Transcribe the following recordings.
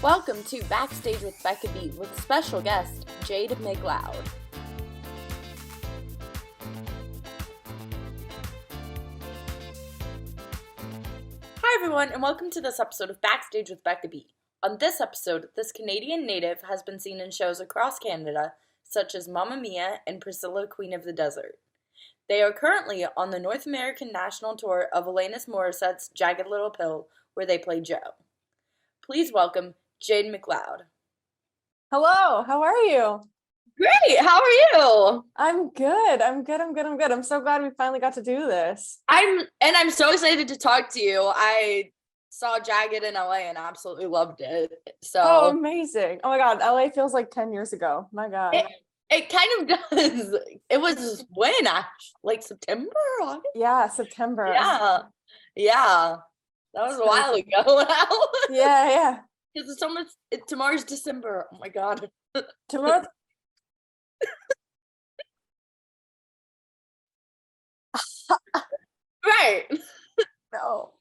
Welcome to Backstage with Becca B with special guest Jade McLeod. Hi everyone, and welcome to this episode of Backstage with Becca B. On this episode, this Canadian native has been seen in shows across Canada, such as Mamma Mia and Priscilla, Queen of the Desert. They are currently on the North American national tour of Alanis Morissette's Jagged Little Pill, where they play Joe. Please welcome Jade McLeod. Hello, how are you? Great, how are you? I'm good. I'm so glad we finally got to do this. I'm so excited to talk to you. I saw Jagged in LA and absolutely loved it. Oh, amazing. Oh my God, LA feels like 10 years ago. My God. It kind of does. It was when, like September? August? Yeah, September. Yeah. That was a while ago now. Yeah. Because tomorrow's December. Oh my God. Tomorrow. Right. No.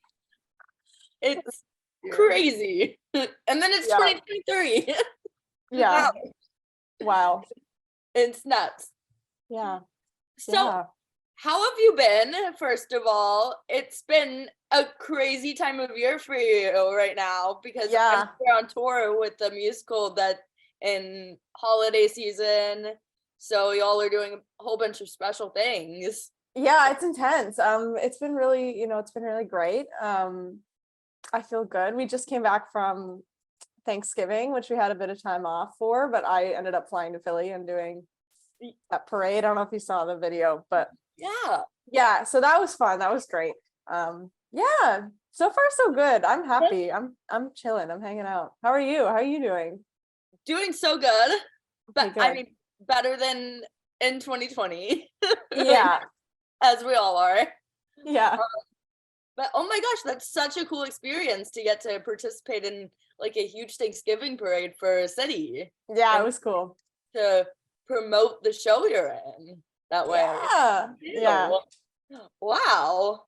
It's crazy. And then it's 2023. Yeah. Wow. It's nuts. Yeah. So how have you been, first of all? It's been a crazy time of year for you right now because you're on tour with the musical that in holiday season. So y'all are doing a whole bunch of special things. Yeah, it's intense. It's been really, it's been really great. I feel good. We just came back from Thanksgiving, which we had a bit of time off for, but I ended up flying to Philly and doing that parade. I don't know if you saw the video, but yeah, so that was fun. That was great. So far so good. I'm happy. I'm chilling. I'm hanging out. How are you? How are you doing? Doing so good. But good. I mean, better than in 2020. Yeah. As we all are. Yeah. But oh my gosh, that's such a cool experience to get to participate in like a huge Thanksgiving parade for a city. Yeah, it was cool. To promote the show you're in that way. Yeah. Wow.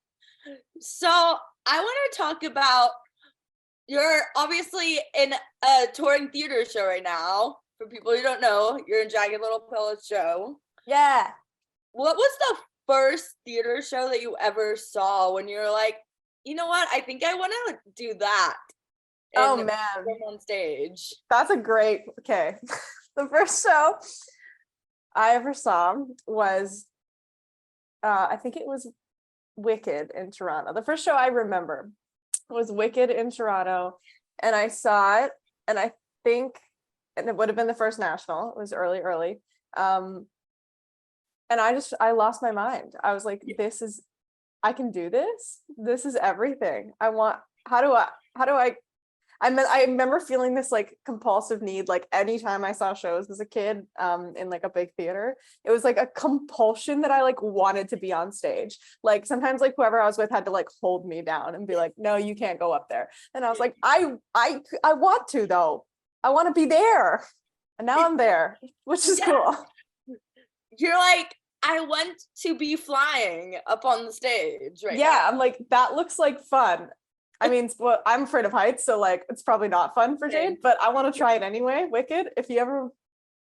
So I want to talk about, you're obviously in a touring theater show right now. For people who don't know, you're in Jagged Little Pill show. Yeah. What was the first theater show that you ever saw when you were like, you know what, I think I want to do that? Oh man, on stage. That's a great. Okay. The first show I ever saw was I think it was Wicked in Toronto. The first show I remember was Wicked in Toronto, and I saw it, and I think, and it would have been the first national. It was early. And I lost my mind. I was like, I can do this. This is everything. I remember feeling this like compulsive need, like anytime I saw shows as a kid, in like a big theater, it was like a compulsion that I like wanted to be on stage. Like sometimes like whoever I was with had to like hold me down and be like, no, you can't go up there. And I was like, I want to though. I want to be there. And now I'm there, which is cool. You're like, I want to be flying up on the stage right now. I'm like, that looks like fun. I mean, well, I'm afraid of heights, so like it's probably not fun for Jade, but I want to try it anyway. Wicked, if you ever,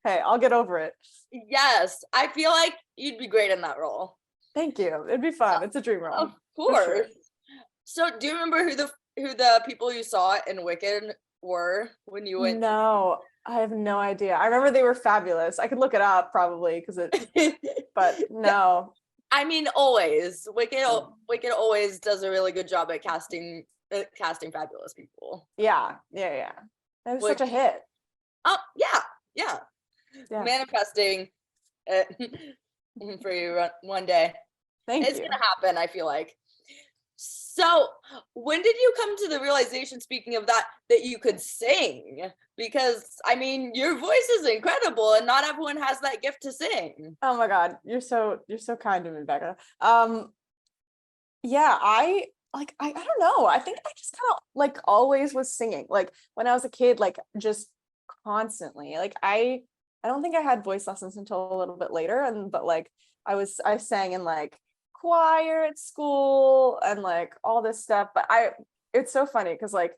hey, I'll get over it. Yes, I feel like you'd be great in that role. Thank you. It'd be fun. It's a dream role. Of course. Sure. So, do you remember who the people you saw in Wicked were when you went? No, I have no idea. I remember they were fabulous. I could look it up probably because but no. I mean, always Wicked always does a really good job at casting fabulous people. Yeah. It was such a hit. Oh yeah. Manifesting for you one day. It's gonna happen, I feel like. So when did you come to the realization, speaking of that you could sing? Because I mean, your voice is incredible and not everyone has that gift to sing. Oh my God, you're so kind to me, Becca. I don't know. I think I just kind of like always was singing. Like when I was a kid, like just constantly. Like I don't think I had voice lessons until a little bit later, but like I sang in like choir at school and like all this stuff. But it's so funny because like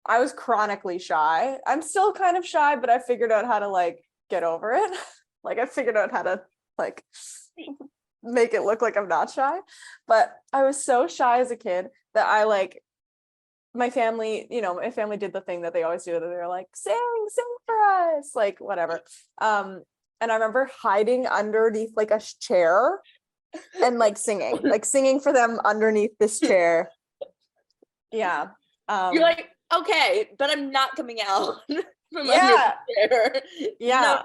I was chronically shy. I'm still kind of shy, but I figured out how to like get over it. Like I figured out how to like make it look like I'm not shy. But I was so shy as a kid that I like my family, my family did the thing that they always do, that they're like, sing for us, like whatever. And I remember hiding underneath like a chair and like singing for them underneath this chair. Yeah. You're like, okay, but I'm not coming out from under Yeah. the chair. Yeah.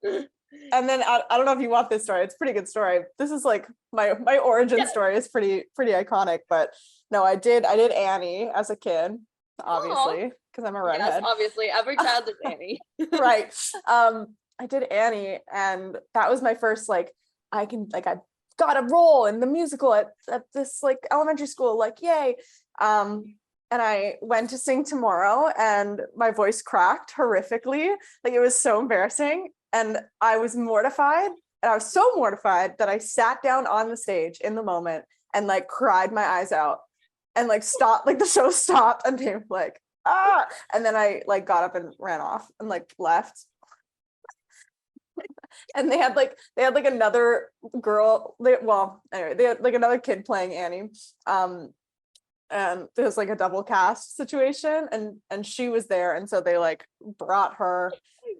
No. And then I don't know if you want this story. It's a pretty good story. This is like my origin story is pretty iconic, but no, I did Annie as a kid, obviously, because I'm a redhead. Yes, obviously, every child is Annie. Right. I did Annie, and that was my first like I got a role in the musical at this like elementary school, like yay. And I went to sing tomorrow, and my voice cracked horrifically. Like it was so embarrassing, and I was mortified. And I was so mortified that I sat down on the stage in the moment and like cried my eyes out, and like stopped, like the show stopped, and they were like, ah, and then I like got up and ran off and like left. And they had like another girl, they had like another kid playing Annie. And there was like a double cast situation, and she was there, and so they like brought her,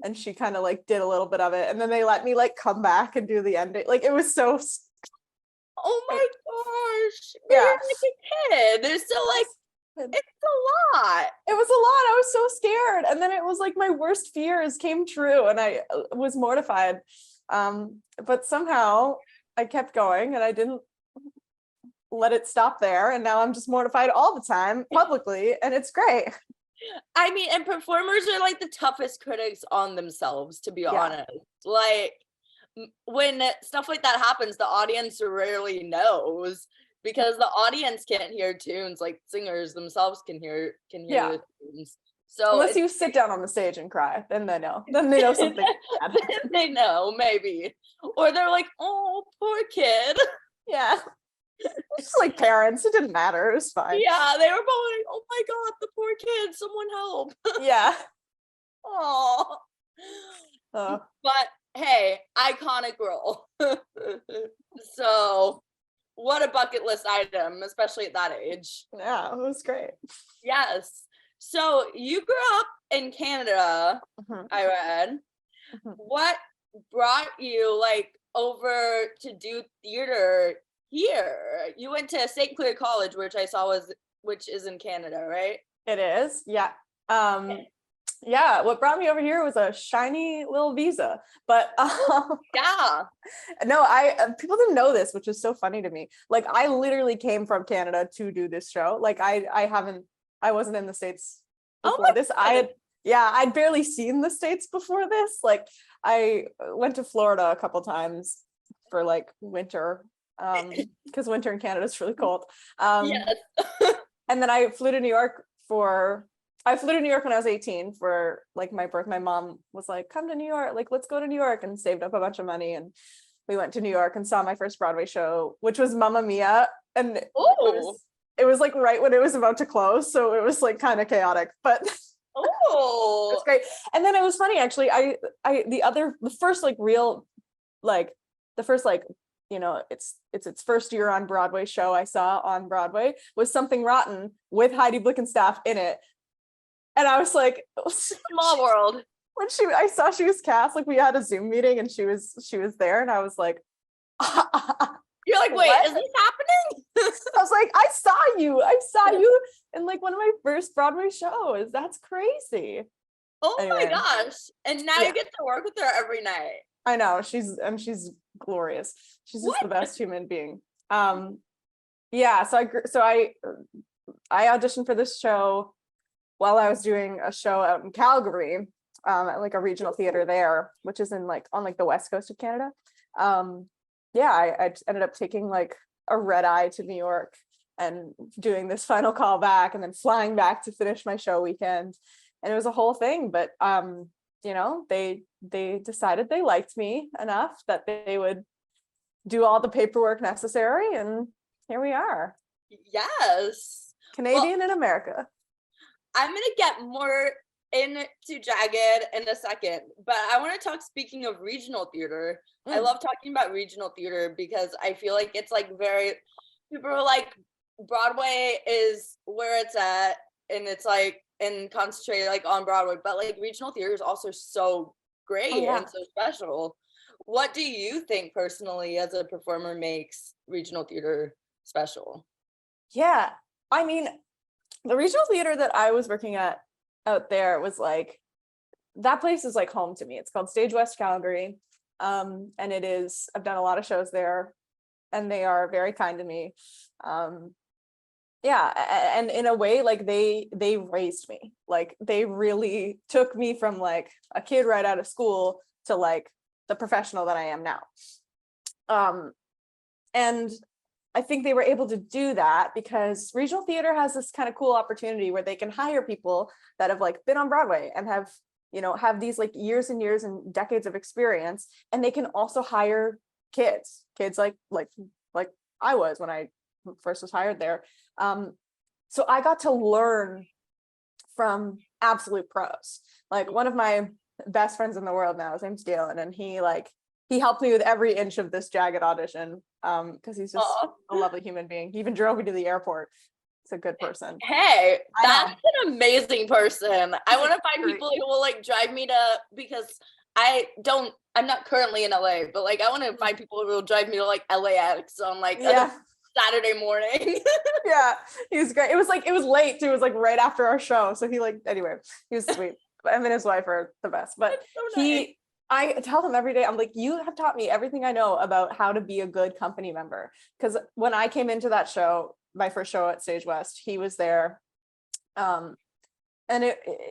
and she kind of like did a little bit of it, and then they let me like come back and do the ending. Like it was so, oh my gosh, yeah, you're like a kid. There's still like, it's a lot. It was a lot. I was so scared, and then it was like my worst fears came true, and I was mortified. But somehow I kept going, and I didn't let it stop there, and now I'm just mortified all the time publicly, and it's great. I mean, and performers are like the toughest critics on themselves, to be honest. Like when stuff like that happens, the audience rarely knows, because the audience can't hear tunes like singers themselves can hear the tunes. So unless you sit down on the stage and cry, then they know. Then they know something bad. They know, maybe. Or they're like, oh, poor kid. Yeah. It's like parents, it didn't matter, it was fine. Yeah, they were probably like, oh my god, the poor kid, someone help. Yeah. Oh. But hey, iconic role. So what a bucket list item, especially at that age. Yeah, it was great. Yes. So you grew up in Canada, I read. What brought you like over to do theater here? You went to Clair College, which I saw which is in Canada, right? It is, yeah. Yeah, what brought me over here was a shiny little visa, but yeah. No, people didn't know this, which is so funny to me. Like I literally came from Canada to do this show. Like I wasn't in the States before this. I'd barely seen the States before this. Like I went to Florida a couple times for like winter, because winter in Canada is really cold. Yes. And then I flew to New York when I was 18 for like my birth. My mom was like, come to New York, like let's go to New York, and saved up a bunch of money, and we went to New York and saw my first Broadway show, which was Mamma Mia. And it was like right when it was about to close, so it was like kind of chaotic, but it's great. And then it was funny actually, the first its first year on Broadway show I saw on Broadway was Something Rotten with Heidi Blickenstaff in it. And I was like, small world. When I saw she was cast, like we had a Zoom meeting and she was there, and I was like, you're like, wait, what? Is this happening? I was like, I saw you in like one of my first Broadway shows. That's crazy. Oh anyway. My gosh. And now you get to work with her every night. I know, she's glorious. She's just the best human being. So I auditioned for this show while I was doing a show out in Calgary, at like a regional theater there, which is in like on like the west coast of Canada. I ended up taking like a red eye to New York and doing this final call back, and then flying back to finish my show weekend, and it was a whole thing. But they decided they liked me enough that they would do all the paperwork necessary, and here we are. Yes. Canadian in America. I'm gonna get more into Jagged in a second, but I want to talk. Speaking of regional theater, I love talking about regional theater because I feel like it's like very people are like Broadway is where it's at, and it's like and concentrated like on Broadway, but like regional theater is also so great Oh, yeah. and so special. What do you think personally as a performer makes regional theater special? Yeah. I mean, the regional theater that I was working at out there was like, that place is like home to me. It's called Stage West Calgary. And it is, I've done a lot of shows there and they are very kind to me. Yeah, and in a way, like they raised me. Like they really took me from like a kid right out of school to like the professional that I am now. And I think they were able to do that because regional theater has this kind of cool opportunity where they can hire people that have like been on Broadway and have, you know, have these like years and years and decades of experience, and they can also hire kids like I was when I first was hired there. So I got to learn from absolute pros. Like one of my best friends in the world now, his name's Galen, and he helped me with every inch of this Jagged audition because he's just a lovely human being. He even drove me to the airport. He's a good person. Hey, that's an amazing person. I want to find people who will like drive me to, because I'm not currently in LA, but like I want to find people who will drive me to like LAX on like Saturday morning. Yeah, he was great. It was late too. It was like right after our show. So he was sweet. Him and his wife are the best. But so nice. I tell him every day, I'm like, you have taught me everything I know about how to be a good company member. Because when I came into that show, my first show at Stage West, he was there. And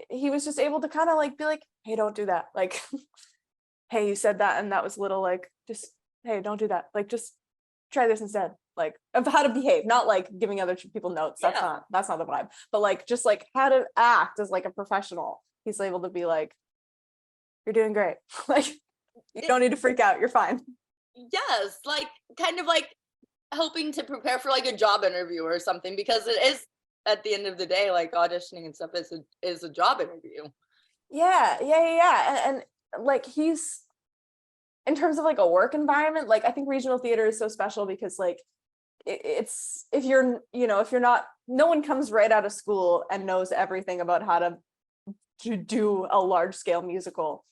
he was just able to kind of like be like, hey, don't do that. Like, hey, you said that and that was little, like, just, hey, don't do that. Like, just try this instead. Like, of how to behave, not like giving other people notes. That's not the vibe. But like, just like how to act as like a professional. He's able to be like, you're doing great. Like, you don't need to freak out. You're fine. Yes, like kind of like helping to prepare for like a job interview or something, because it is at the end of the day like auditioning and stuff is a job interview. Yeah. And like he's, in terms of like a work environment, like I think regional theater is so special because like it's if you're not, no one comes right out of school and knows everything about how to do a large scale musical.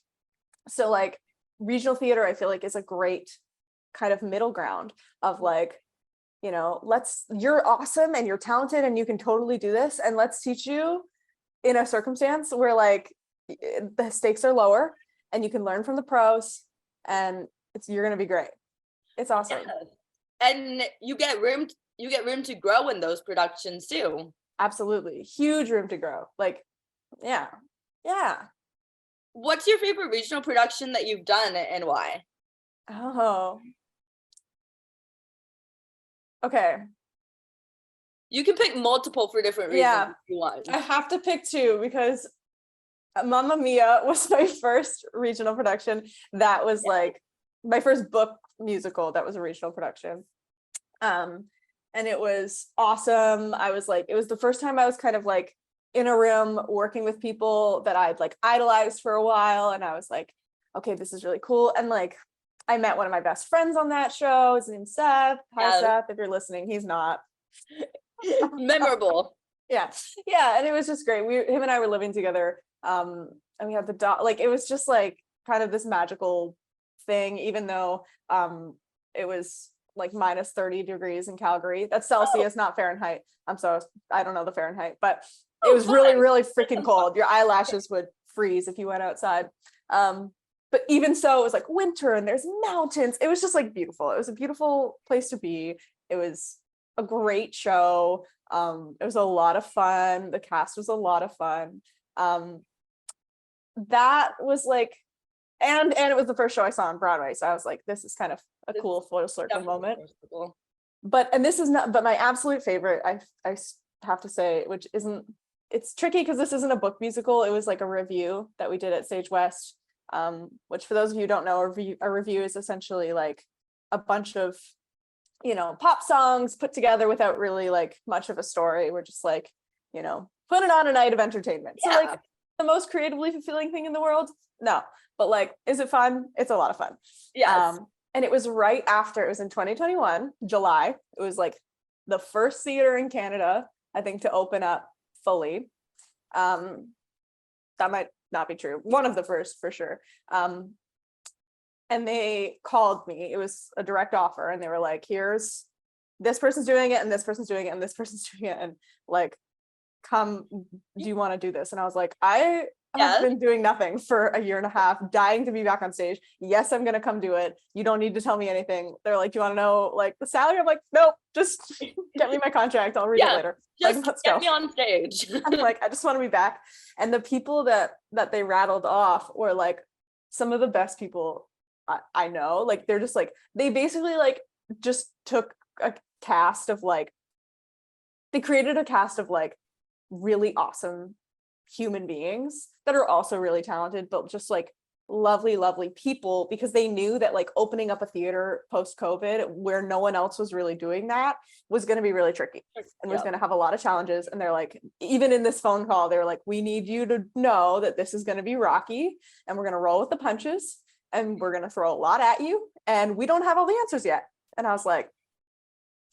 So like regional theater, I feel like is a great kind of middle ground of like, you know, you're awesome and you're talented and you can totally do this, and let's teach you in a circumstance where like the stakes are lower and you can learn from the pros, and you're gonna be great. It's awesome. Yes. And you get room to grow in those productions too. Absolutely. Huge room to grow. Like, yeah. What's your favorite regional production that you've done and why? Oh. Okay. You can pick multiple for different reasons if you want. I have to pick two because Mamma Mia was my first regional production. That was like my first book musical that was a regional production. And it was awesome. I was like, it was the first time I was kind of like in a room working with people that I'd like idolized for a while. And I was like, okay, this is really cool. And like, I met one of my best friends on that show. His name's Seth. Hi, Seth, if you're listening. He's not. Memorable. Yeah. And it was just great. Him and I were living together. And we had the dog. Like, it was just like kind of this magical thing, even though it was like minus 30 degrees in Calgary. That's Celsius, not Fahrenheit. I don't know the Fahrenheit, but it was really, really freaking cold. Your eyelashes would freeze if you went outside. But even so, it was like winter and there's mountains. It was just like beautiful. It was a beautiful place to be. It was a great show. It was a lot of fun. The cast was a lot of fun. That was like, and it was the first show I saw on Broadway. So I was like, this is kind of a cool full circle moment. But my absolute favorite, I have to say, which isn't, it's tricky because this isn't a book musical. It was like a review that we did at Stage West, which for those of you who don't know, a review is essentially like a bunch of, you know, pop songs put together without really like much of a story. We're just like, you know, putting on a night of entertainment. Yeah. So like the most creatively fulfilling thing in the world? No. But like, is it fun? It's a lot of fun. Yes. And it was right after, it was in 2021, July. It was like the first theater in Canada, I think, to open up fully. That might not be true. One of the first for sure. And they called me. It was a direct offer, and they were like, here's this person's doing it, and this person's doing it, and this person's doing it, and like, come, do you want to do this? And I was like, I have been doing nothing for a year and a half, dying to be back on stage. Yes, I'm gonna come do it. You don't need to tell me anything. They're like, do you want to know like the salary? I'm like, nope, just get me my contract, I'll read it later. Just like, let's get go. me on stage. I'm like, I just want to be back. And the people that they rattled off were like some of the best people I know. Like, they're just like, they basically like just took a cast of like, they created a cast of like really awesome human beings that are also really talented, but just like lovely people, because they knew that like opening up a theater post-COVID where no one else was really doing that was going to be really tricky and was going to have a lot of challenges. And they're like, even in this phone call, they're like, we need you to know that this is going to be rocky, and we're going to roll with the punches, and we're going to throw a lot at you, and we don't have all the answers yet. And I was like,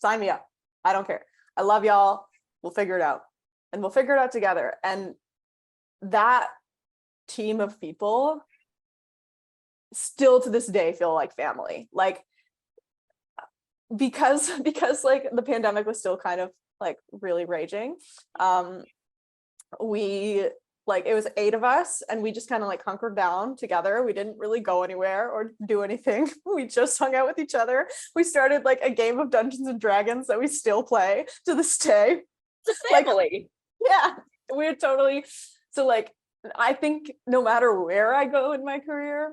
sign me up. I don't care. I love y'all. We'll figure it out, and we'll figure it out together. And that team of people still to this day feel like family, like, because like the pandemic was still kind of like really raging. We like, it was 8 of us, and we just kind of like hunkered down together. We didn't really go anywhere or do anything. We just hung out with each other. We started like a game of Dungeons and Dragons that we still play to this day. It's a family. Like, yeah, we're totally, so like, I think no matter where I go in my career,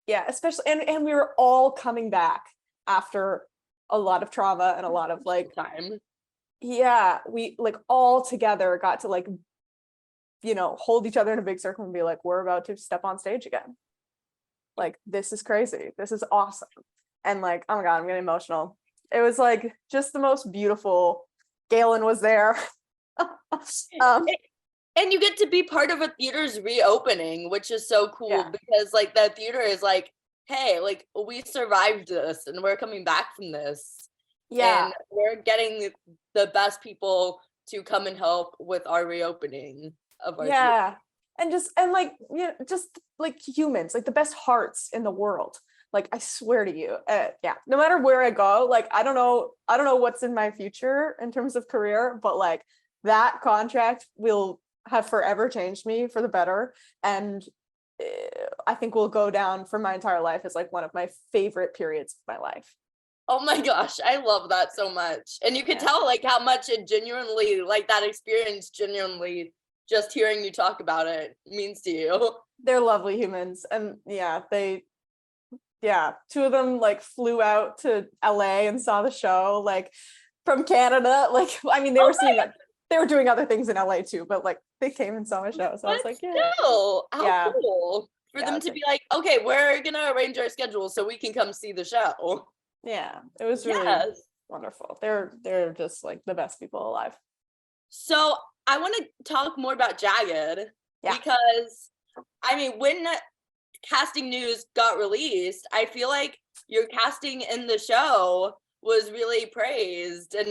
yeah, especially, and we were all coming back after a lot of trauma and a lot of like time. Yeah, we like all together got to like, you know, hold each other in a big circle and be like, we're about to step on stage again. Like, this is crazy. This is awesome. And like, oh my God, I'm getting emotional. It was like just the most beautiful. Galen was there. And you get to be part of a theater's reopening, which is so cool, because like the theater is like, hey, like we survived this and we're coming back from this. Yeah. And we're getting the best people to come and help with our reopening of our theater. And like, you know, just like humans, like the best hearts in the world. Like, I swear to you, no matter where I go, like, I don't know what's in my future in terms of career, but like that contract will have forever changed me for the better. And I think will go down for my entire life as like one of my favorite periods of my life. Oh my gosh, I love that so much. And you can tell like how much it genuinely, like that experience genuinely, just hearing you talk about it means to you. They're lovely humans. And 2 of them like flew out to LA and saw the show, like from Canada. Like, I mean, they were seeing that they were doing other things in LA too, but like they came and saw my show. So I was like, still, how cool for them to be like, okay, we're gonna arrange our schedule so we can come see the show. Yeah, it was really wonderful. They're just like the best people alive. So I want to talk more about Jagged, because I mean, when casting news got released, I feel like your casting in the show was really praised, and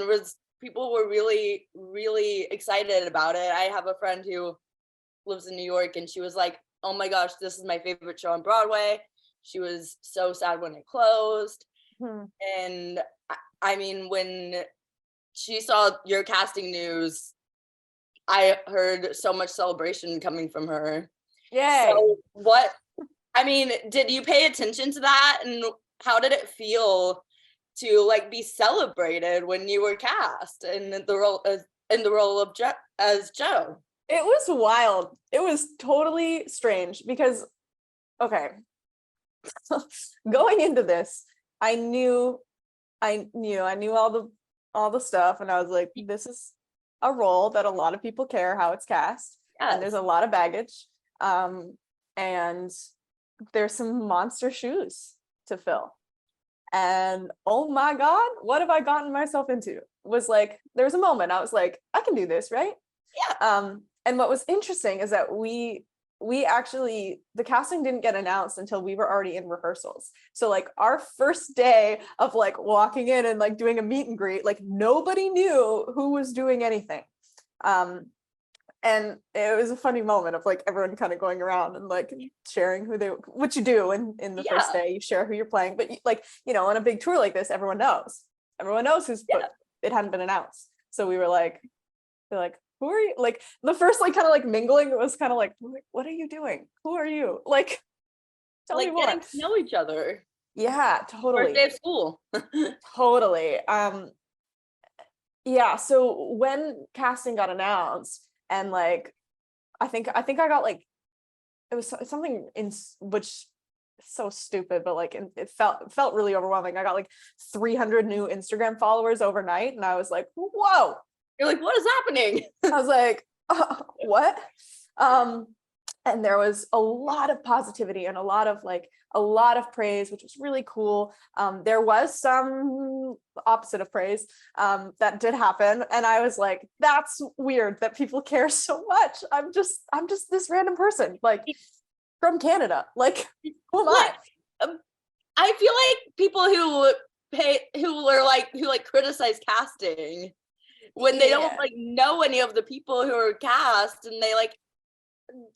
people were really, really excited about it. I have a friend who lives in New York, and she was like, oh my gosh, this is my favorite show on Broadway. She was so sad when it closed. And I mean, when she saw your casting news, I heard so much celebration coming from her. Yay. So did you pay attention to that? And how did it feel to like be celebrated when you were cast in the role of as Joe? It was wild. It was totally strange because, okay, going into this, I knew all the stuff, and I was like, this is a role that a lot of people care how it's cast, and there's a lot of baggage, and there's some monster shoes to fill, and oh my God, what have I gotten myself into? was like, there was a moment I was like, I can do this, right? Yeah. And what was interesting is that we actually, the casting didn't get announced until we were already in rehearsals. So like our first day of like walking in and like doing a meet and greet, like nobody knew who was doing anything. And it was a funny moment of like everyone kind of going around and like sharing what you do in the first day, you share who you're playing, but like, you know, on a big tour like this, everyone knows who's, but it hadn't been announced. So we were like, they're like, who are you? Like the first like kind of like mingling, it was kind of like, what are you doing? Who are you? Like, tell me more. Getting to know each other. Yeah, totally. First day of school. Totally. Yeah, so when casting got announced, and like I think I got like, it was something in which so stupid, but like it felt really overwhelming. I got like 300 new Instagram followers overnight, and I was like, whoa. You're like, what is happening? I was like, what? And there was a lot of positivity and a lot of praise, which was really cool. There was some opposite of praise that did happen, and I was like, that's weird that people care so much. I'm just this random person like from Canada. Like, who am I? I feel like people who criticize casting when they don't like know any of the people who are cast, and they like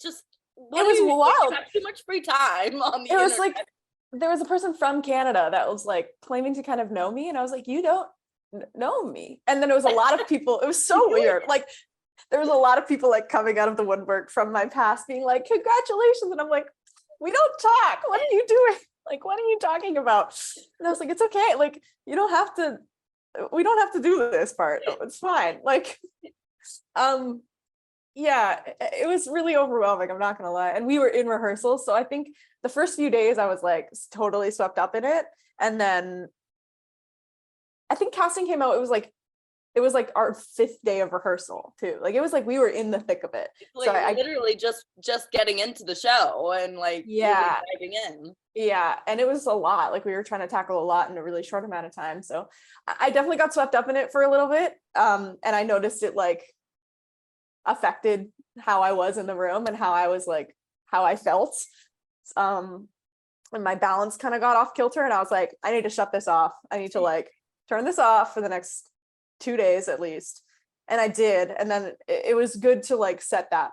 just it was wild. Have too much free time on the internet. Was like there was a person from Canada that was like claiming to kind of know me, and I was like, you don't know me. And then it was a lot of people. It was so weird. Like there was a lot of people like coming out of the woodwork from my past being like, congratulations. And I'm like, we don't talk. What are you doing? Like, what are you talking about? And I was like, it's okay. Like, we don't have to do this part. It's fine. Like, yeah, it was really overwhelming. I'm not gonna lie. And we were in rehearsal. So I think the first few days I was like totally swept up in it. And then I think casting came out, it was like our 5th day of rehearsal too. Like it was like we were in the thick of it. Like, so I literally just getting into the show and like really diving in. Yeah, and it was a lot. Like we were trying to tackle a lot in a really short amount of time. So I definitely got swept up in it for a little bit. And I noticed it like affected how I was in the room and how I felt. And my balance kind of got off kilter, and I was like, I need to shut this off. I need to like turn this off for the next 2 days at least. And I did. And then it was good to like set that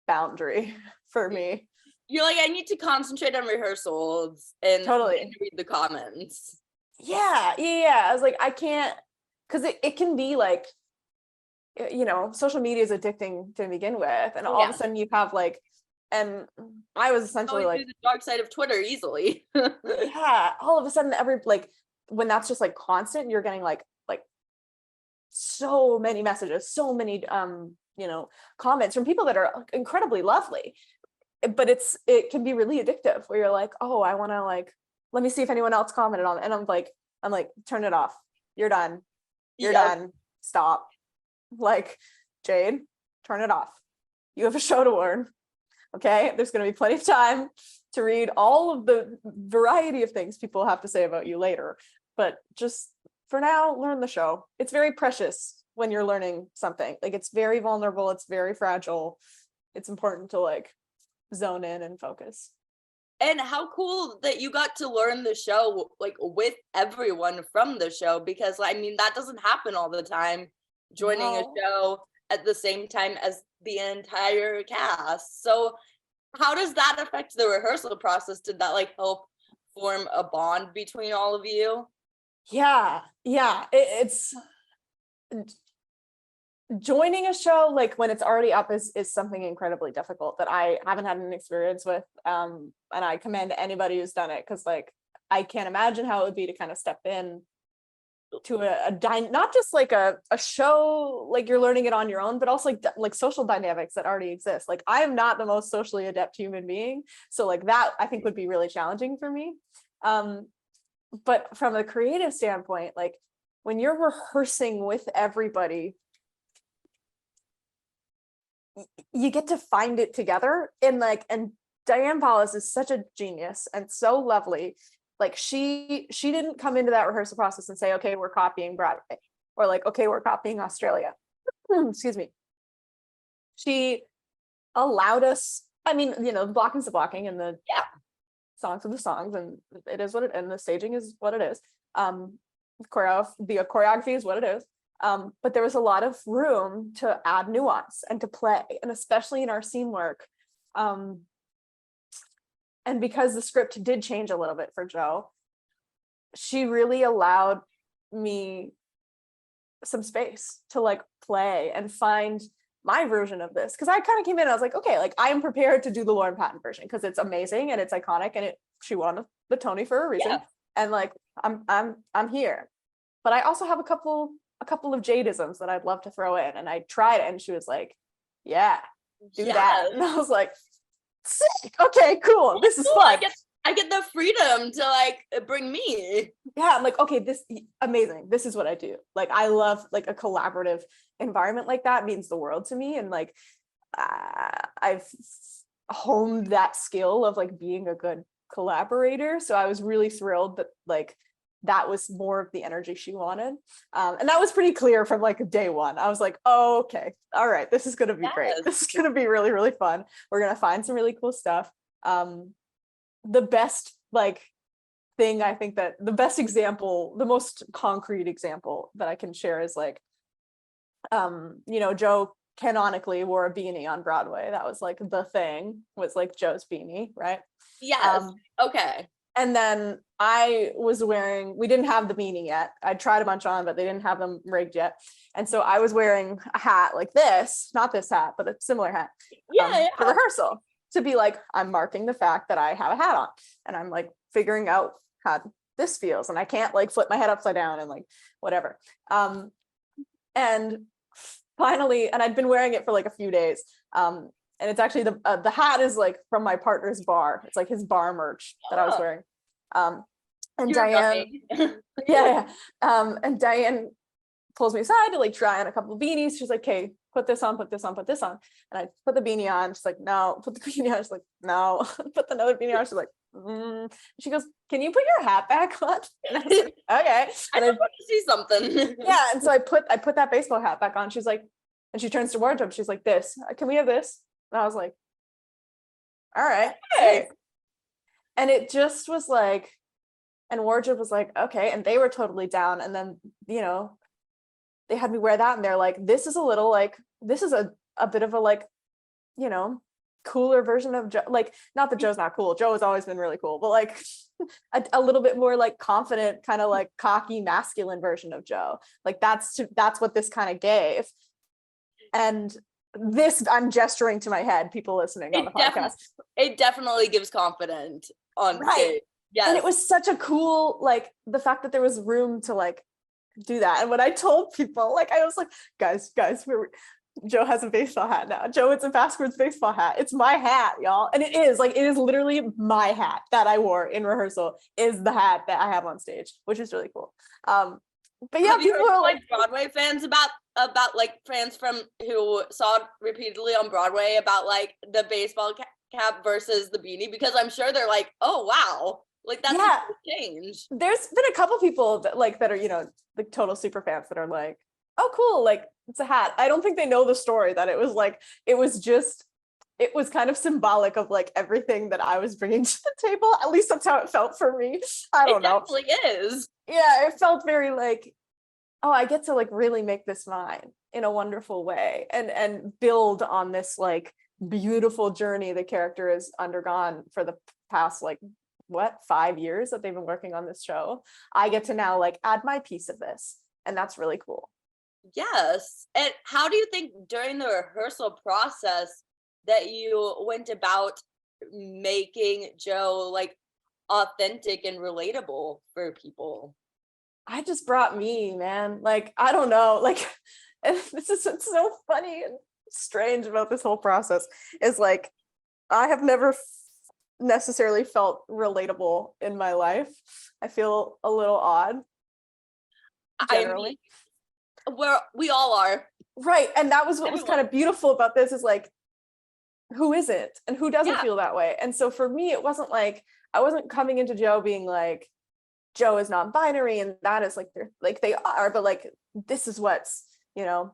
boundary for me. You're like, I need to concentrate on rehearsals and totally read the comments. Yeah. I was like, I can't, because it can be like, you know, social media is addicting to begin with. And all of a sudden you have like, and I was essentially like the dark side of Twitter easily. Yeah. All of a sudden when that's just like constant, you're getting like so many messages, so many you know, comments from people that are incredibly lovely, but it can be really addictive where you're like, oh, I want to like, let me see if anyone else commented on it. And I'm like turn it off, you're done, done, stop. Like, Jade, turn it off, you have a show to learn. Okay, there's going to be plenty of time to read all of the variety of things people have to say about you later, but just for now, learn the show. It's very precious when you're learning something. Like it's very vulnerable, it's very fragile. It's important to like zone in and focus. And how cool that you got to learn the show like with everyone from the show, because I mean that doesn't happen all the time, joining a show at the same time as the entire cast. So how does that affect the rehearsal process? Did that like help form a bond between all of you? Yeah, it's joining a show like when it's already up is something incredibly difficult that I haven't had an experience with, and I commend anybody who's done it, because like I can't imagine how it would be to kind of step in to not just like a show like you're learning it on your own, but also like social dynamics that already exist. Like I am not the most socially adept human being, so like that I think would be really challenging for me. But from a creative standpoint, like when you're rehearsing with everybody, you get to find it together. And Diane Paulus is such a genius and so lovely. Like she didn't come into that rehearsal process and say, okay, we're copying Broadway. or like, okay, we're copying Australia. Excuse me. She allowed us, I mean, the blocking's the blocking and the songs are the songs, and it is what it, and the staging is what it is. The choreography is what it is. But there was a lot of room to add nuance and to play, and especially in our scene work. And because the script did change a little bit for Jo, she really allowed me some space to like play and find my version of this, because I kind of came in and I was like, okay, like I am prepared to do the Lauren Patton version because it's amazing and it's iconic and she won the Tony for a reason, and like I'm here. But I also have a couple of Jadeisms that I'd love to throw in, and I tried it and she was like, yeah, do that, and I was like, sick, okay, cool, this is fun. I get the freedom to like bring me. Yeah, I'm like, okay, this amazing. This is what I do. Like, I love like a collaborative environment like that means the world to me. And like, I've honed that skill of like being a good collaborator. So I was really thrilled that like that was more of the energy she wanted. And that was pretty clear from like day one. I was like, oh, okay, all right, this is going to be great. This is going to be really, really fun. We're going to find some really cool stuff. The best like thing, I think that the best example, the most concrete example that I can share is like, Jo canonically wore a beanie on Broadway. That was like the thing, was like Jo's beanie, right? Yes. Okay. And then I was wearing, we didn't have the beanie yet. I tried a bunch on, but they didn't have them rigged yet. And so I was wearing a hat like this, not this hat, but a similar hat for rehearsal, to be like, I'm marking the fact that I have a hat on, and I'm like figuring out how this feels, and I can't like flip my head upside down and like whatever. And finally, and I'd been wearing it for like a few days. And it's actually the hat is like from my partner's bar. It's like his bar merch that I was wearing. And You're Diane, and Diane pulls me aside to like try on a couple of beanies. She's like, okay, put this on, put this on, put this on. And I put the beanie on. She's like, no. Put the beanie on. She's like, no. Put another beanie on. She's like, She goes, can you put your hat back on? And I was like, okay. And I just want to see something. Yeah. And so I put that baseball hat back on. She's like, and she turns to wardrobe. She's like, this, can we have this? And I was like, all right. Hey. And it just was like, and wardrobe was like, okay. And they were totally down. And then, they had me wear that, and they're like, this is a little like, this is a bit of a like, cooler version of Jo. Like, not that Jo's not cool. Jo has always been really cool, but like a little bit more like confident, kind of like cocky, masculine version of Jo. Like that's what this kind of gave. And this, I'm gesturing to my head, people listening on the podcast. It definitely gives confidence on stage. Yes. And it was such a cool, like the fact that there was room to like do that. And when I told people, like I was like, guys, Jo has a baseball hat now. Jo, it's a backwards baseball hat. It's my hat, y'all. And it is literally my hat that I wore in rehearsal is the hat that I have on stage, which is really cool. But yeah, people are like Broadway fans about like fans from who saw it repeatedly on Broadway about like the baseball cap versus the beanie, because I'm sure they're like, oh wow, like that's a change. There's been a couple people that are the total super fans that are like, oh cool, like it's a hat. I don't think they know the story that it was kind of symbolic of like everything that I was bringing to the table. At least that's how it felt for me. I don't know. It definitely is. Yeah, it felt very like, oh, I get to like really make this mine in a wonderful way and build on this like beautiful journey the character has undergone for the past 5 years that they've been working on this show. I get to now like add my piece of this, and that's really cool. Yes. And how do you think during the rehearsal process that you went about making Jo like authentic and relatable for people? I just brought me, man. Like, I don't know, like, and this is so funny and strange about this whole process is like, I have never necessarily felt relatable in my life. I feel a little odd. Generally. We all are. Right. And that was what was kind of beautiful about this is like, who isn't and who doesn't feel that way? And so for me, it wasn't like, I wasn't coming into Jo being like, Jo is non-binary and that is like, they are, but like, this is what's, you know,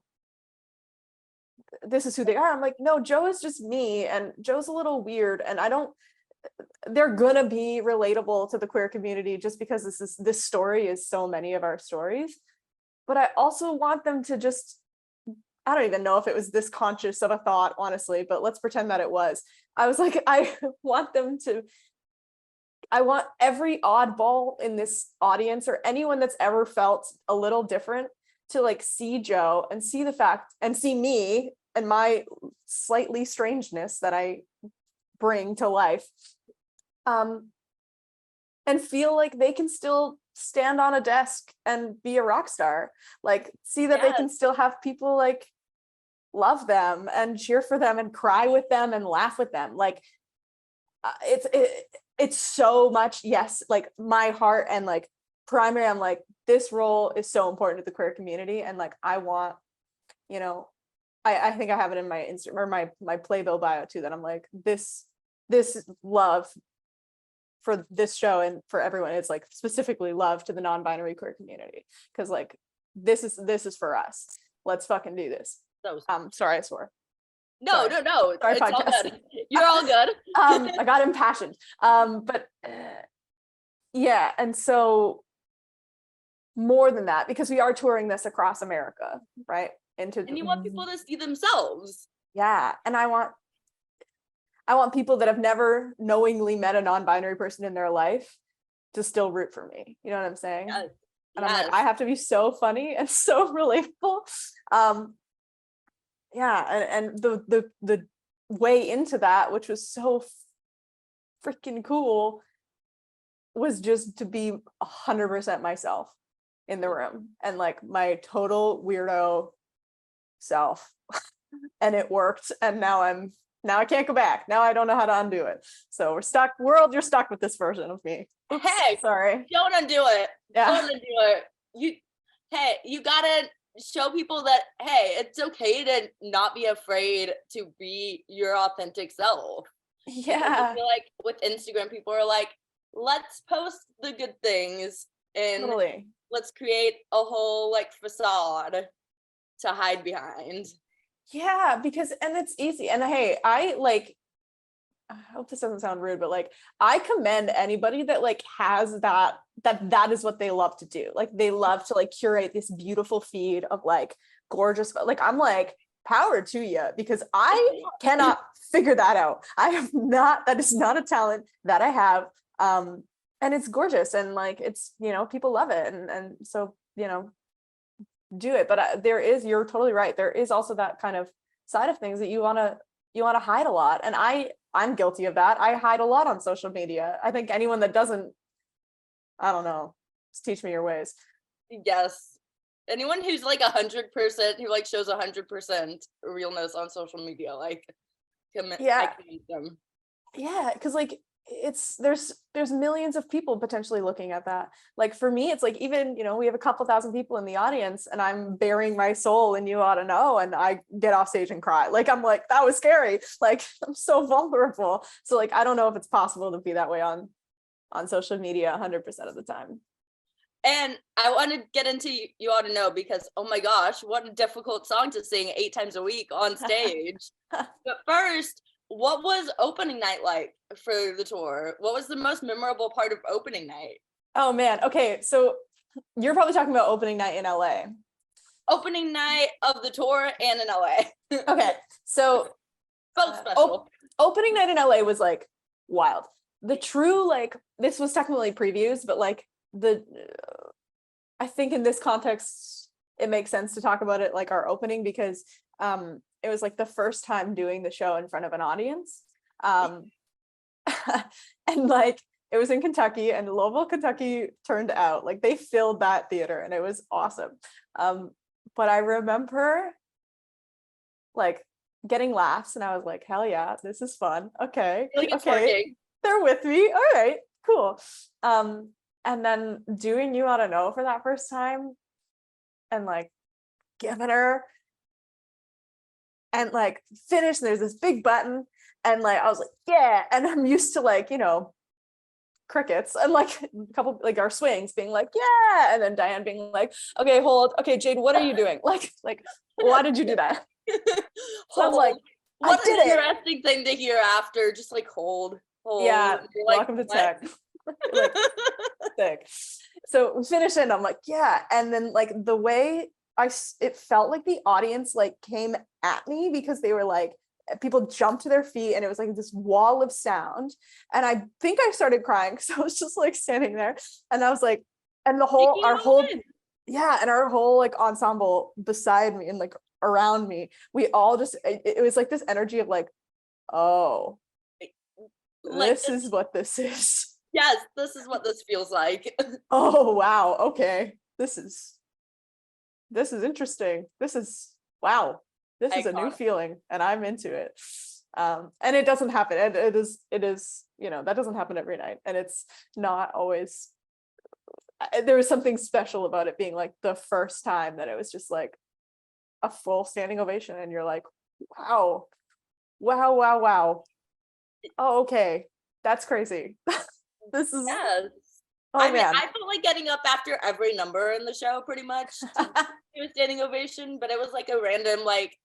this is who they are. I'm like, no, Joe is just me, and Joe's a little weird, and they're gonna be relatable to the queer community just because this story is so many of our stories. But I also want them to just, I don't even know if it was this conscious of a thought, honestly, but let's pretend that it was. I was like, I want every oddball in this audience, or anyone that's ever felt a little different, to like see Joe and see the fact and see me and my slightly strangeness that I bring to life, and feel like they can still stand on a desk and be a rock star, like see that they can still have people like love them and cheer for them and cry with them and laugh with them. Like it's so much, yes, like my heart and like primary, I'm like, this role is so important to the queer community, and like I want, you know, I think I have it in my Instagram or my Playbill bio too, that I'm like, this love for this show and for everyone, it's like specifically love to the non-binary queer community, because like this is for us. Let's fucking do this. Sorry, I swore. No. Sorry, It's podcast. all good. You're all good. I got impassioned. But yeah, and so more than that, because we are touring this across America, right? And you want people to see themselves. Yeah, and I want people that have never knowingly met a non-binary person in their life to still root for me. You know what I'm saying? Yes. And I'm like, I have to be so funny and so relatable. Yeah, and the way into that, which was so freaking cool, was just to be 100% myself in the room, and like my total weirdo self. And it worked, and now I can't go back. Now I don't know how to undo it. So we're stuck. World, you're stuck with this version of me. Oops, hey, sorry. Don't undo it. Yeah. Don't undo it. You gotta show people that, hey, it's okay to not be afraid to be your authentic self. Yeah. I feel like with Instagram, people are like, let's post the good things and totally. Let's create a whole like facade to hide behind. Yeah, because, and it's easy. And hey, I hope this doesn't sound rude, but like I commend anybody that like has that is what they love to do. Like they love to like curate this beautiful feed of like gorgeous, like I'm like, power to you, because I cannot figure that out. That is not a talent that I have. And it's gorgeous, and like it's, you know, people love it, and so, you know, do it. But you're totally right, there is also that kind of side of things that you want to hide a lot, and I'm guilty of that. I hide a lot on social media. I think anyone that doesn't, I don't know, just teach me your ways. Yes, anyone who's like 100%, who like shows 100% realness on social media, like I commend them. Yeah, because like there's millions of people potentially looking at that. Like for me, it's like, even, you know, we have a couple thousand people in the audience, and I'm bearing my soul and You Ought to Know, and I get off stage and cry. Like I'm like, that was scary. Like I'm so vulnerable. So like I don't know if it's possible to be that way on social media 100% of the time. And I want to get into You Ought to Know, because oh my gosh, what a difficult song to sing 8 times a week on stage. But first, what was opening night like for the tour? What was the most memorable part of opening night? Oh man, okay, so you're probably talking about opening night in LA. Opening night of the tour and in LA. Okay, so both special. Opening night in LA was like wild. The true, like, this was technically previews, but like I think in this context it makes sense to talk about it like our opening, because it was like the first time doing the show in front of an audience, and like it was in Kentucky, and Louisville, Kentucky turned out like they filled that theater, and it was awesome. But I remember like getting laughs, and I was like, hell yeah, this is fun. Okay, like okay, they're with me. All right, cool. And then doing You Ought to Know for that first time, and like giving her, and like finish, and there's this big button, and like I was like, yeah. And I'm used to like, you know, crickets, and like a couple like our swings being like, yeah, and then Diane being like, okay, hold, okay, Jade, what are you doing? Like why did you do that? So I'm like, what I did an it. interesting thing to hear after, just like hold. Yeah, like, welcome to tech. Like sick. So we finish it and I'm like, yeah, and then like the way it felt like the audience like came at me because they were like, people jumped to their feet and it was like this wall of sound, and I think I started crying because I was just like standing there, and I was like, and our whole yeah, and our whole like ensemble beside me and like around me, we all just it was like this energy of like, oh, like this is what this is. Yes, this is what this feels like. Oh wow, okay, this is interesting. This is wow, this is a new feeling and I'm into it. And it doesn't happen, and it is you know, that doesn't happen every night, and it's not always. There was something special about it being like the first time that it was just like a full standing ovation, and you're like, wow, oh, okay, that's crazy. This is I mean, I felt like getting up after every number in the show pretty much to do a standing ovation, but it was like a random, like,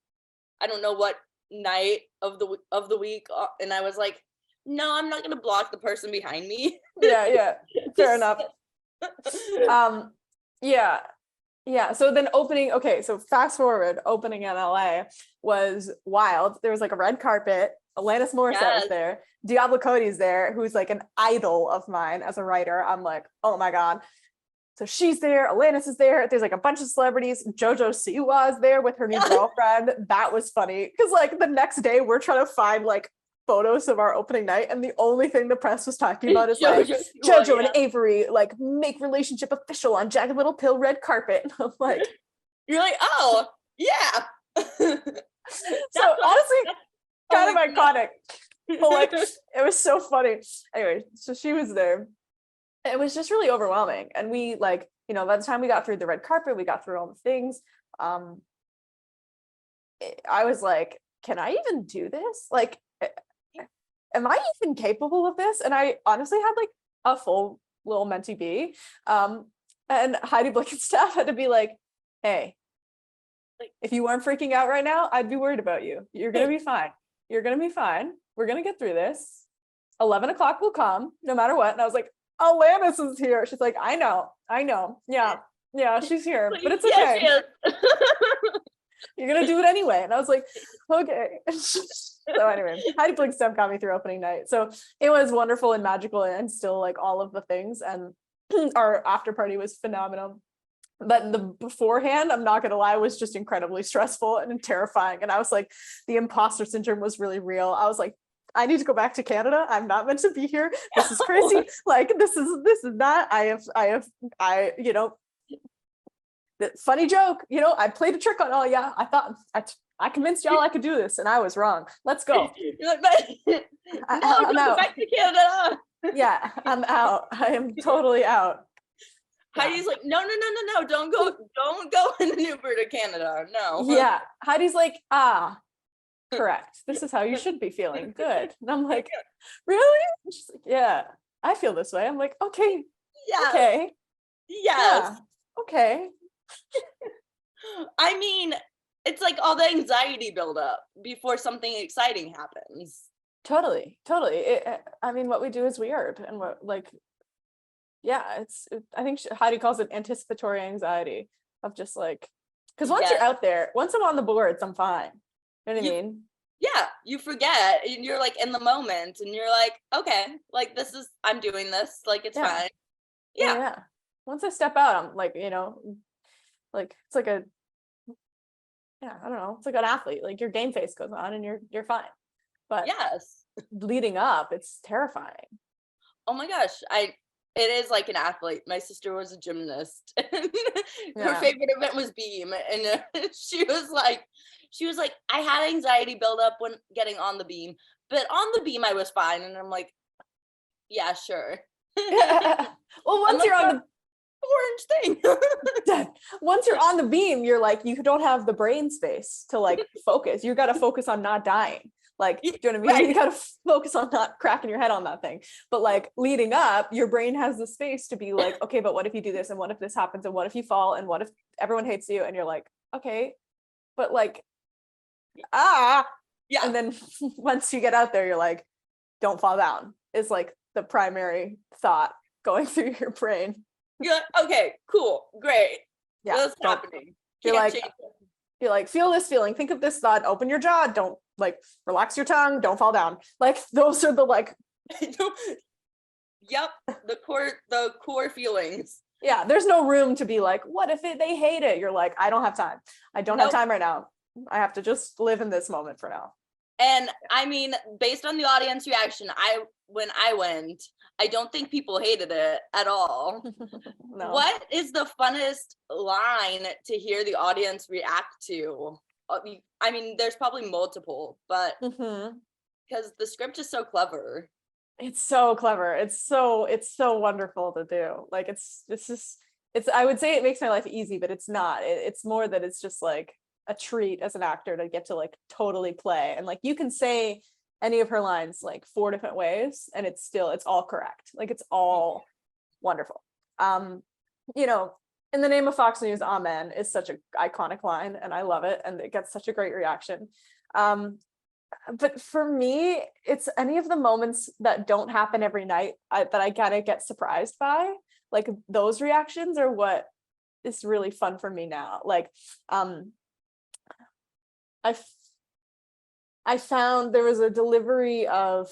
I don't know what night of the week, and I was like, no, I'm not gonna block the person behind me. Yeah, fair enough. Yeah, so then so fast forward, opening in LA was wild. There was like a red carpet. Alanis Morisette was there. Diablo Cody's there, who's like an idol of mine as a writer. I'm like, oh my God. So she's there, Alanis is there. There's like a bunch of celebrities. JoJo Siwa is there with her new girlfriend. That was funny. Because like the next day we're trying to find like photos of our opening night, and the only thing the press was talking about is like JoJo and Avery like make relationship official on Jagged Little Pill red carpet. And I'm like, you're like, oh yeah. So honestly, kind of iconic. But like it was so funny. Anyway, so she was there. It was just really overwhelming, and we like, you know, by the time we got through the red carpet, we got through all the things. I was like, can I even do this? Like, am I even capable of this? And I honestly had like a full little mentee B. And Heidi Blickenstaff had to be like, hey, if you weren't freaking out right now, I'd be worried about you. You're gonna be fine. You're gonna be fine. We're gonna get through this. 11 o'clock will come no matter what. And I was like, Alanis is here. She's like, I know. Yeah, she's here, but it's okay. Yeah, You're gonna do it anyway. And I was like, okay. So anyway, Heidi Blickenstaff got me through opening night. So it was wonderful and magical and still like all of the things. And our after party was phenomenal. But the beforehand, I'm not gonna lie, was just incredibly stressful and terrifying. And I was like, the imposter syndrome was really real. I was like, I need to go back to Canada. I'm not meant to be here. This is crazy. Like this is not. I you know, funny joke. You know, I played a trick on all y'all. I thought I convinced y'all I could do this, and I was wrong. Let's go. I'm out. Back to Canada. Yeah, I'm out. I am totally out. Heidi's like, no, don't go in an Uber to Canada. No. Yeah, Heidi's like, correct. This is how you should be feeling. Good. And I'm like, really? And she's like, yeah, I feel this way. I'm like, okay. Yeah. Okay. Yes. Yeah. Okay. I mean, it's like all the anxiety build up before something exciting happens. Totally. I mean, what we do is weird, and what like, yeah, I think Heidi calls it anticipatory anxiety of just like, because once you're out there, once I'm on the boards, I'm fine. You know what I mean? Yeah, you forget, and you're like in the moment, and you're like, okay, like I'm doing this, like it's fine. Yeah. Once I step out, I'm like, you know, like it's like I don't know, it's like an athlete. Like your game face goes on, and you're fine. But yes, leading up, it's terrifying. Oh my gosh, it is like an athlete. My sister was a gymnast. Her favorite event was beam, and she was like, I had anxiety build up when getting on the beam, but on the beam I was fine. And I'm like, yeah, sure. Well, once you're on the orange thing, once you're on the beam, you're like, you don't have the brain space to like focus. You got to focus on not dying. Like, do you know what I mean? Right. You got to focus on not cracking your head on that thing. But like leading up, your brain has the space to be like, okay, but what if you do this? And what if this happens? And what if you fall? And what if everyone hates you? And you're like, okay, but like, yeah. And then once you get out there, you're like, don't fall down. Is like the primary thought going through your brain. You're like, okay, cool, great. Yeah. What's happening? You're like, feel this feeling. Think of this thought. Open your jaw. Don't like relax your tongue. Don't fall down. Like those are the like. Yep, the core feelings. Yeah, there's no room to be like, what if they hate it? You're like, I don't have time. I don't have time right now. I have to just live in this moment for now. And I mean, based on the audience reaction, when I went, I don't think people hated it at all. No. What is the funnest line to hear the audience react to? I mean, there's probably multiple, but because the script is so clever. It's so clever. It's so wonderful to do. Like it's I would say it makes my life easy, but it's not. It's more that it's just like a treat as an actor to get to like totally play. And like you can say any of her lines like 4 different ways and it's all correct. Like it's all wonderful. You know, in the name of Fox News, amen is such an iconic line and I love it and it gets such a great reaction. But for me, it's any of the moments that don't happen every night that I kind of get surprised by. Like those reactions are what is really fun for me now. Like, I found there was a delivery of.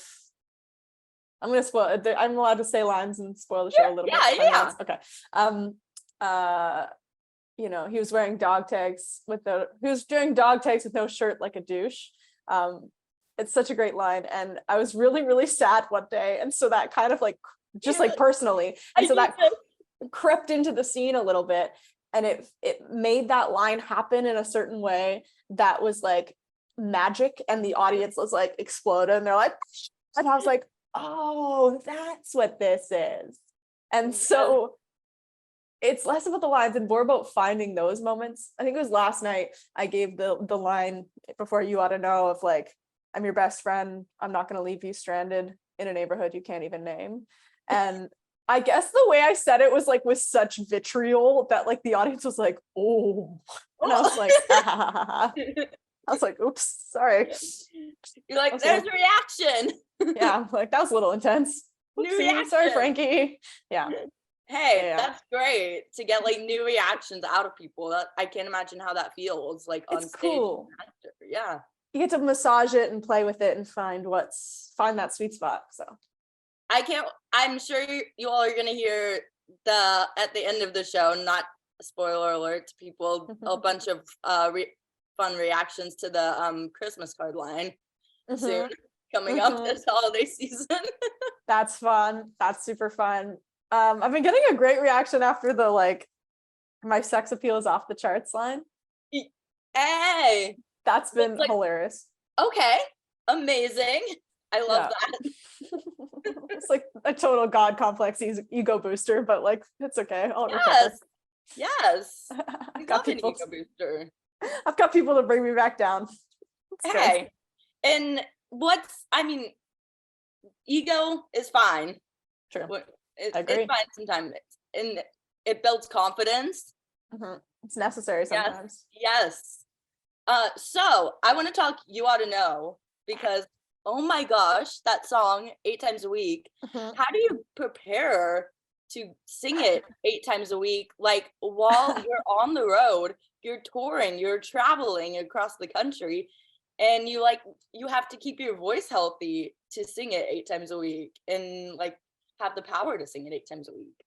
I'm gonna spoil it. I'm allowed to say lines and spoil the show a little bit. Yeah. Okay. You know, he was wearing dog tags with no shirt like a douche. It's such a great line. And I was really, really sad one day. And so that kind of like, just like personally, and so that crept into the scene a little bit. And it made that line happen in a certain way that was like magic. And the audience was like exploded. And they're like, and I was like, oh, that's what this is. And so it's less about the lines and more about finding those moments. I think it was last night I gave the line before You Ought to Know of like, I'm your best friend. I'm not going to leave you stranded in a neighborhood you can't even name. And I guess the way I said it was like with such vitriol that like the audience was like, oh, and I was like, I was like, oops, sorry. You're like, there's a reaction. Yeah, like that was a little intense. New reaction. Sorry, Frankie. Yeah. Hey, that's great to get like new reactions out of people. That I can't imagine how that feels like on stage. Cool. Yeah. You get to massage it and play with it and find that sweet spot. So I'm sure you all are gonna hear at the end of the show, not spoiler alert to people, a bunch of fun reactions to the Christmas card line soon coming up this holiday season. That's fun. That's super fun. I've been getting a great reaction after the like my sex appeal is off the charts line. Hey, that's been hilarious. Okay, amazing. I love that. It's like a total god complex ego booster, but like it's okay. I'll recover. Yes. I've got people. Ego booster. I've got people to bring me back down. Hey, and ego is fine. True. It's fine sometimes, and it builds confidence. It's necessary sometimes. Yes. So I want to talk You Ought to Know, because oh my gosh, that song 8 times a week. How do you prepare to sing it 8 times a week? Like while you're on the road, you're touring, you're traveling across the country, and you have to keep your voice healthy to sing it 8 times a week and like have the power to sing it 8 times a week.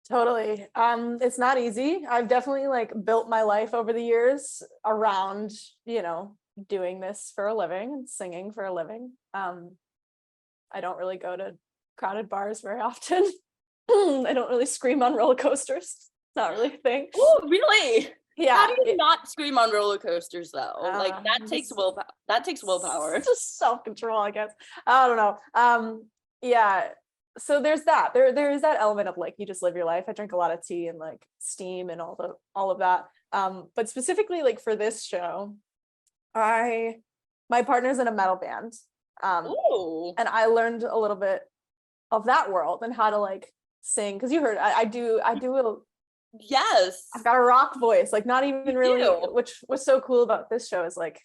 Totally. It's not easy. I've definitely like built my life over the years around, you know, doing this for a living and singing for a living. I don't really go to crowded bars very often. I don't really scream on roller coasters. It's not really a thing. Oh, really? Yeah. How do you not scream on roller coasters though? Like that takes willpower. That takes willpower. It's just self-control, I guess. I don't know. Yeah. So there's that. There is that element of like you just live your life. I drink a lot of tea and like steam and all of that. But specifically like for this show, I My partner's in a metal band. Ooh. And I learned a little bit of that world and how to like sing, because you heard I do Yes. I've got a rock voice, like not even really, which was so cool about this show is like,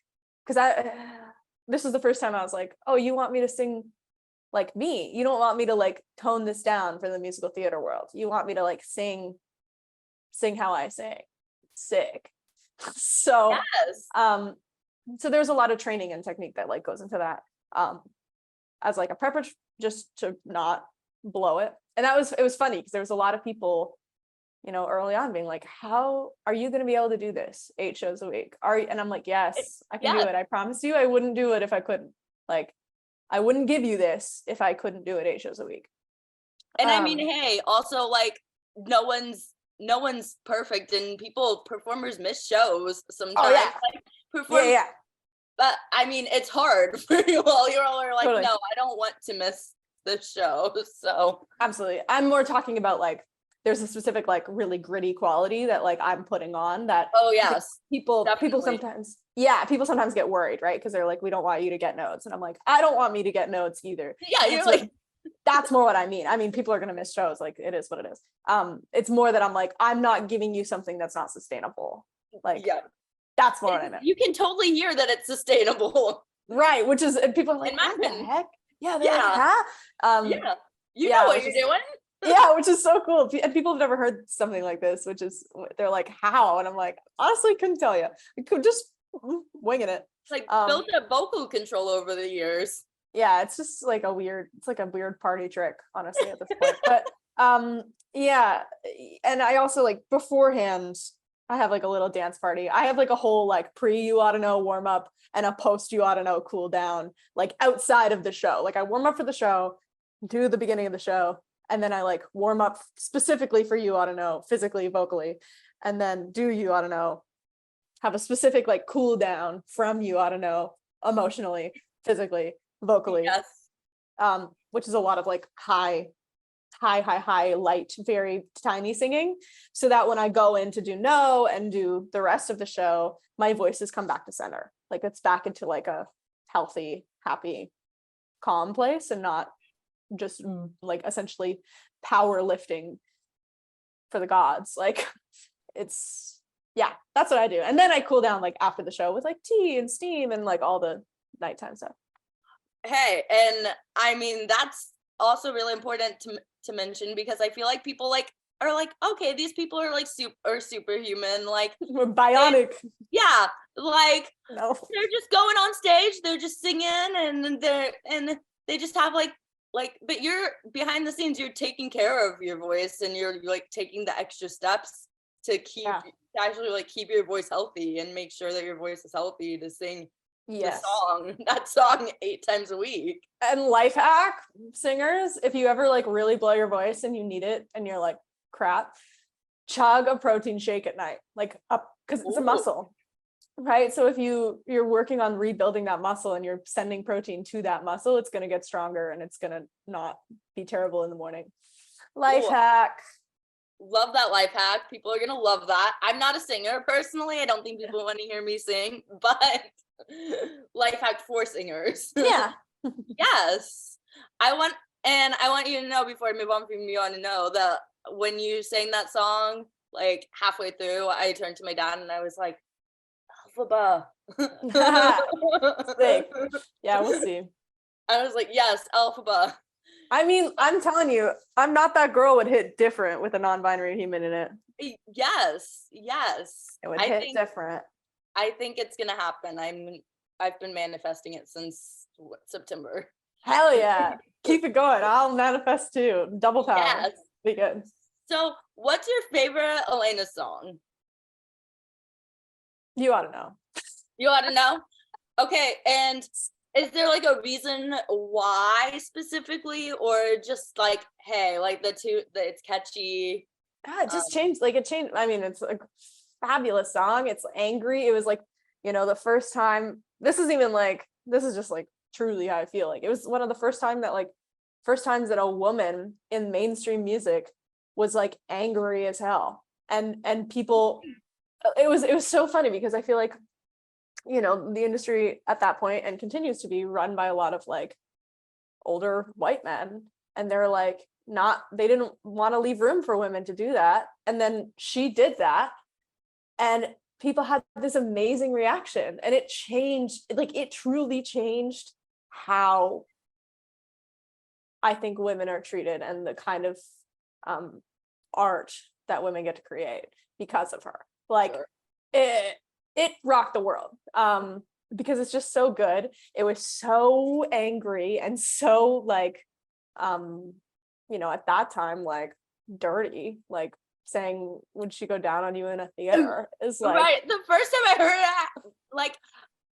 because this was the first time I was like, oh, you want me to sing like me? You don't want me to like tone this down for the musical theater world. You want me to like sing how I sing. Sick. So Yes. So there's a lot of training and technique that like goes into that as like a prepper, just to not blow it. And it was funny because there was a lot of people, you know, early on being like, how are you going to be able to do this 8 shows a week? And I'm like, yes, I can do it. I promise you I wouldn't do it if I couldn't. Like, I wouldn't give you this if I couldn't do it 8 shows a week. And I mean, hey, also like no one's perfect, and performers miss shows sometimes. Oh, yeah. Like, yeah. But I mean, it's hard for you all. You're all like, totally. No, I don't want to miss this show. So absolutely. I'm more talking about like, there's a specific like really gritty quality that like I'm putting on that. Oh yes. People sometimes get worried, right? Because they're like, we don't want you to get notes. And I'm like, I don't want me to get notes either. Yeah, you're like, that's more what I mean. I mean, people are going to miss shows. Like, it is what it is. It's more that I'm like, I'm not giving you something that's not sustainable. Like, yeah, that's more what I meant. You can totally hear that it's sustainable. Right. Which is, and people are like, what the heck? Yeah. They're like, huh? Yeah. You know what you're doing. Yeah, which is so cool. And people have never heard something like this, which is, they're like, how? And I'm like, honestly, couldn't tell you. I could just winging it. It's like built up vocal control over the years. Yeah, it's just like a weird party trick, honestly, at this point. But yeah. And I also like beforehand, I have like a little dance party. I have like a whole like you ought to know warm up and a post you ought to know cool down, like outside of the show. Like I warm up for the show, do the beginning of the show, and then I like warm up specifically for you ought to know, physically, vocally, and then do you ought to know, have a specific like cool down from you ought to know, emotionally, physically, vocally. Yes. Which is a lot of like high, light, very tiny singing, so that when I go in to do no and do the rest of the show, my voices come back to center. Like it's back into like a healthy, happy, calm place, and not just like essentially powerlifting for the gods. Like it's, yeah, that's what I do. And then I cool down like after the show with like tea and steam and like all the nighttime stuff. Hey, and I mean, that's also really important to mention, because I feel like people like are like, okay, these people are like superhuman, like we're bionic. Yeah, like no, they're just going on stage, they're just singing, and they just have like, but you're behind the scenes, you're taking care of your voice, and you're like taking the extra steps to actually like keep your voice healthy and make sure that your voice is healthy to sing that song 8 times a week. And life hack, singers, if you ever like really blow your voice and you need it and you're like crap, chug a protein shake at night, like up, because it's a muscle, right? So if you're working on rebuilding that muscle and you're sending protein to that muscle, it's going to get stronger and it's going to not be terrible in the morning. Life hack. Love that life hack. People are gonna love that. I'm not a singer personally. I don't think people want to hear me sing, but life hack for singers. Yeah. Yes. I want you to know, before I move on from you, on to know that when you sang that song, like halfway through, I turned to my dad and I was like, Alphaba. Yeah, we'll see. I was like, yes, Alphaba. I mean, I'm telling you, I'm Not That Girl would hit different with a non-binary human in it. Yes. It would hit different. I think it's gonna happen. I've been manifesting it since September. Hell yeah. Keep it going. I'll manifest too. Double power. Yes. Be good. So what's your favorite Alanis song? You ought to know. You ought to know? Okay, and is there like a reason why specifically, or just like, hey, like it's catchy? It just changed. Like it changed. I mean, it's a fabulous song. It's angry. It was like, you know, the first time, this is just like truly how I feel. Like it was one of the first times that a woman in mainstream music was like angry as hell. And people, it was so funny because I feel like you know, the industry at that point, and continues to be, run by a lot of like older white men, and they're like, they didn't want to leave room for women to do that, and then she did that, and people had this amazing reaction, and it changed, like it truly changed how I think women are treated, and the kind of art that women get to create because of her. Like, sure. It rocked the world, because it's just so good. It was so angry and so like, you know, at that time, like dirty, like saying, would she go down on you in a theater, is like, right. The first time I heard that, like,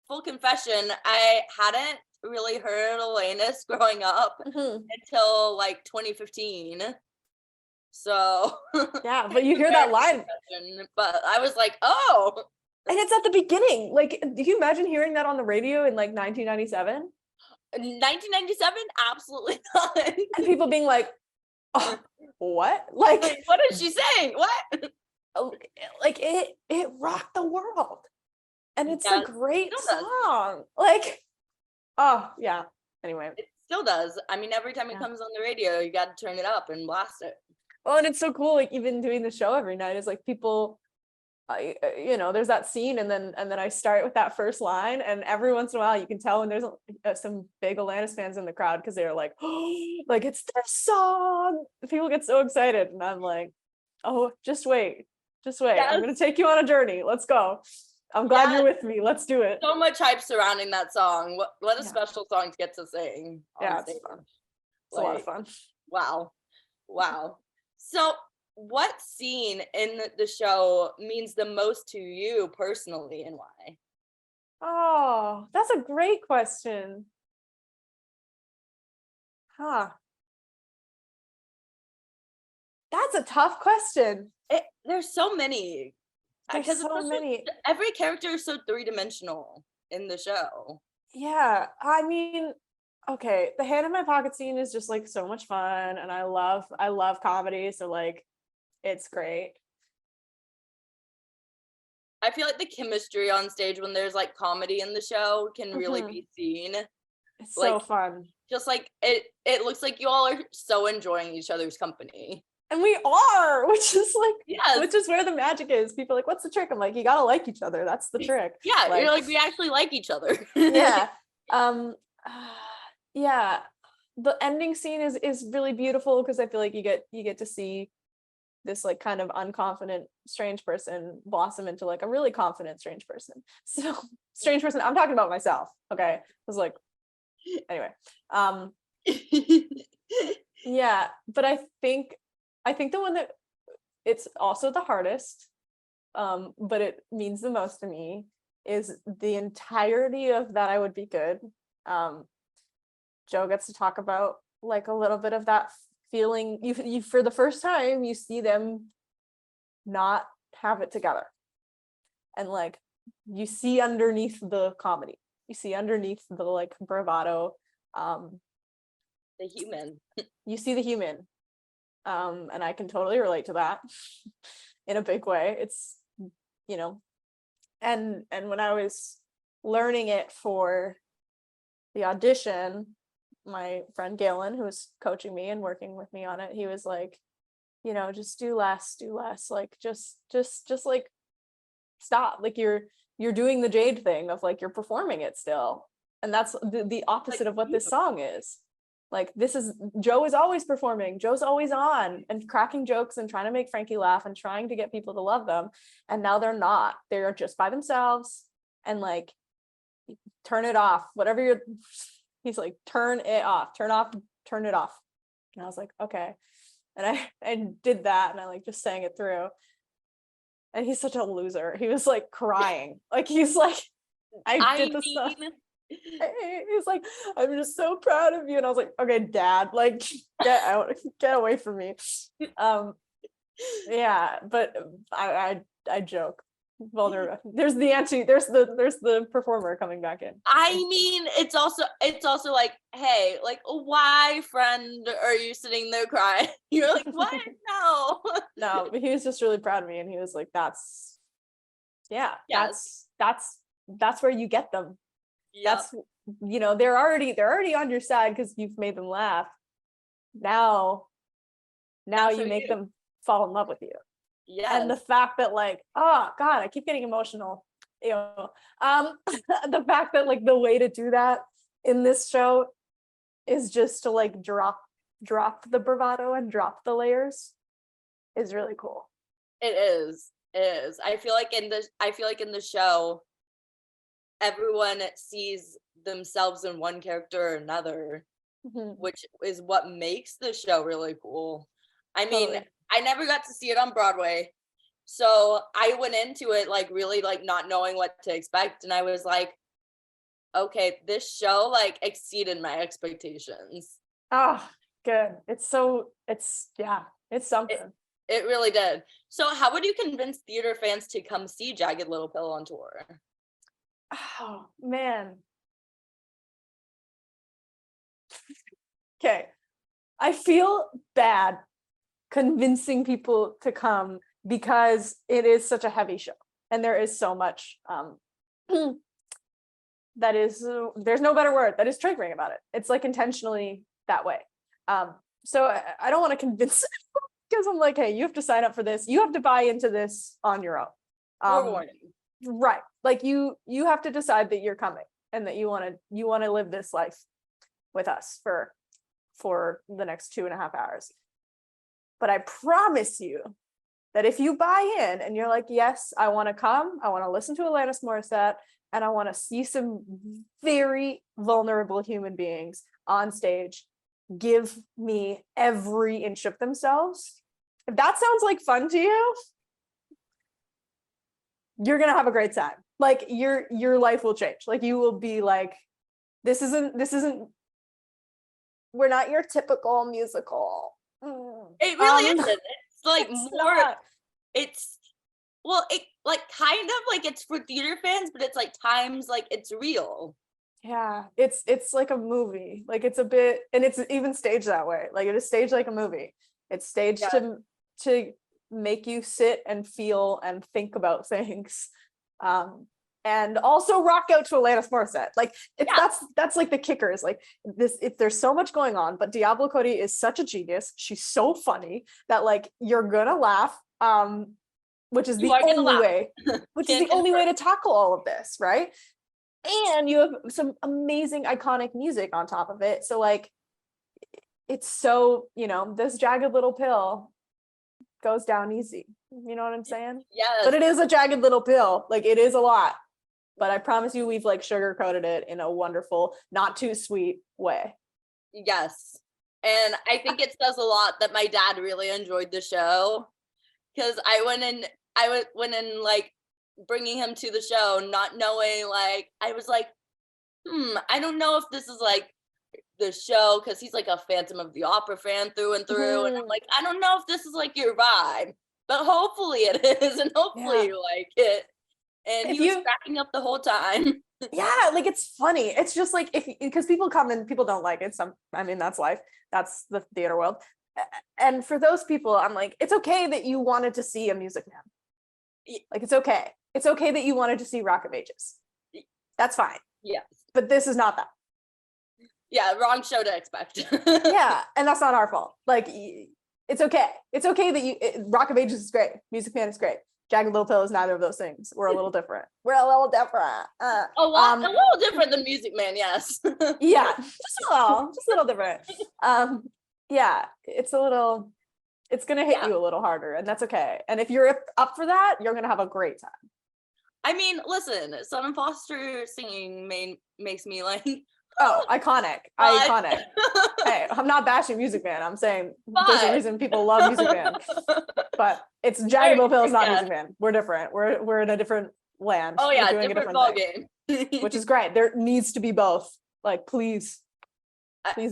full confession, I hadn't really heard Alanis growing up until like 2015. So yeah, but you hear that line, but I was like, oh. And it's at the beginning. Like, do you imagine hearing that on the radio in like 1997? 1997? Absolutely not. And people being like, oh, what? Like, what is she saying? What? Like, it rocked the world. And it's a great song. Like, oh, yeah. Anyway. It still does. I mean, every time it comes on the radio, you got to turn it up and blast it. Well, and it's so cool, like, even doing the show every night is like people, you know, there's that scene, and then I start with that first line, and every once in a while you can tell when there's some big Alanis fans in the crowd, because they're like, oh, like, it's their song. People get so excited, and I'm like, oh, just wait. Yes. I'm gonna take you on a journey. Let's go. I'm glad you're with me. Let's do it. So much hype surrounding that song. What a special song to get to sing. Yeah, it's fun. It's like, a lot of fun. Wow. So, what scene in the show means the most to you personally, and why? Oh, that's a great question. That's a tough question. There's so many. There's so many. Every character is so three-dimensional in the show. Yeah, I mean, okay, the hand in my pocket scene is just like so much fun, and I love comedy, so like it's great. I feel like the chemistry on stage when there's like comedy in the show can really be seen. It's like, so fun. Just like it looks like you all are so enjoying each other's company. And we are, which is like, which is where the magic is. People are like, what's the trick? I'm like, you gotta like each other. That's the trick. Yeah, like, you're like, we actually like each other. Yeah. Yeah. The ending scene is really beautiful, because I feel like you get to see this like kind of unconfident strange person blossom into like a really confident strange person. So strange person, I'm talking about myself. Okay. I was like, anyway. Yeah, but I think the one that it's also the hardest, but it means the most to me, is the entirety of That I Would Be Good. Joe gets to talk about like a little bit of that feeling. You for the first time, you see them not have it together, and like you see underneath the comedy, you see underneath the like bravado, the human. You see the human. And I can totally relate to that in a big way. It's, you know, and when I was learning it for the audition, my friend Galen, who was coaching me and working with me on it, he was like, you know, just do less, like just like stop, like you're doing the Jade thing of like you're performing it still, and that's the opposite like, of what this song is. Like, Joe is always performing. Joe's always on and cracking jokes and trying to make Frankie laugh and trying to get people to love them. And now they're not. They're just by themselves, and like, turn it off. Whatever he's like, turn it off. Turn it off. And I was like, okay. And I did that, and I like just sang it through. And he's such a loser. He was like crying. Like, he's like, I did the stuff. He's like, I'm just so proud of you. And I was like, okay, Dad, like, get out, get away from me. Yeah, but I joke. Well, there's the performer coming back in. I mean, it's also like, hey, like, why, friend, are you sitting there crying? You're like, what? No, but he was just really proud of me, and he was like, that's that's where you get them. Yep. That's, they're already on your side because you've made them laugh. Now you make them fall in love with you. Yeah. And the fact that like, oh God, I keep getting emotional. The fact that like the way to do that in this show is just to like drop the bravado and drop the layers is really cool. It is. I feel like in the show, everyone sees themselves in one character or another, which is what makes the show really cool. I mean, totally. I never got to see it on Broadway, so I went into it like really like not knowing what to expect, and I was like, okay, this show like exceeded my expectations. Oh, good. It's something. It really did. So how would you convince theater fans to come see Jagged Little Pill on tour? Oh, man. Okay. I feel bad convincing people to come because it is such a heavy show and there is so much there's no better word that is triggering about it. It's like intentionally that way. So I don't want to convince because I'm like, hey, you have to sign up for this. You have to buy into this on your own. Right. Like you have to decide that you're coming and that you want to live this life with us for the next 2.5 hours. But I promise you that if you buy in and you're like, yes, I want to come, I want to listen to Alanis Morisette, and I want to see some very vulnerable human beings on stage give me every inch of themselves. If that sounds like fun to you, you're going to have a great time. Like your life will change. Like you will be like, this isn't, we're not your typical musical. It really isn't. It's like it's more not. It's it like kind of like it's for theater fans, but it's like times like it's real. Yeah, it's like a movie. Like it's a bit, and it's even staged that way. Like it is staged like a movie. It's staged to make you sit and feel and think about things. And also rock out to Alanis Morisette. Like that's like the kicker is like this, if there's so much going on, but Diablo Cody is such a genius. She's so funny that like you're gonna laugh. Which is the only way, to tackle all of this, right? And you have some amazing iconic music on top of it. So like it's so, this Jagged Little Pill goes down easy. You know what I'm saying? Yeah. But it is a jagged little pill. Like it is a lot. But I promise you, we've like sugar-coated it in a wonderful, not too sweet way. Yes. And I think it says a lot that my dad really enjoyed the show. Because I went in like bringing him to the show, not knowing, like, I was like, I don't know if this is like the show, because he's like a Phantom of the Opera fan through and through. And I'm like, I don't know if this is like your vibe, but hopefully it is. And hopefully you like it. And he was cracking up the whole time. Yeah, like it's funny. It's just like because people come and people don't like it. That's life. That's the theater world. And for those people, I'm like, it's okay that you wanted to see a Music Man. Like it's okay. It's okay that you wanted to see Rock of Ages. That's fine. Yeah. But this is not that. Yeah, wrong show to expect. Yeah, and that's not our fault. Like it's okay. It's okay that Rock of Ages is great. Music Man is great. Jagged Little Pill is neither of those things. We're a little different. A little different than Music Man, yes. Yeah, just a little different. Yeah, it's gonna hit you a little harder, and that's okay. And if you're up for that, you're gonna have a great time. I mean, listen, Sutton Foster singing makes me like, iconic. Hey, I'm not bashing Music Man. I'm saying there's a reason people love Music Man. But it's Jagged Little Pill is not Music Man. We're different. We're in a different land. Oh yeah, different ball game. Which is great. There needs to be both. Like, please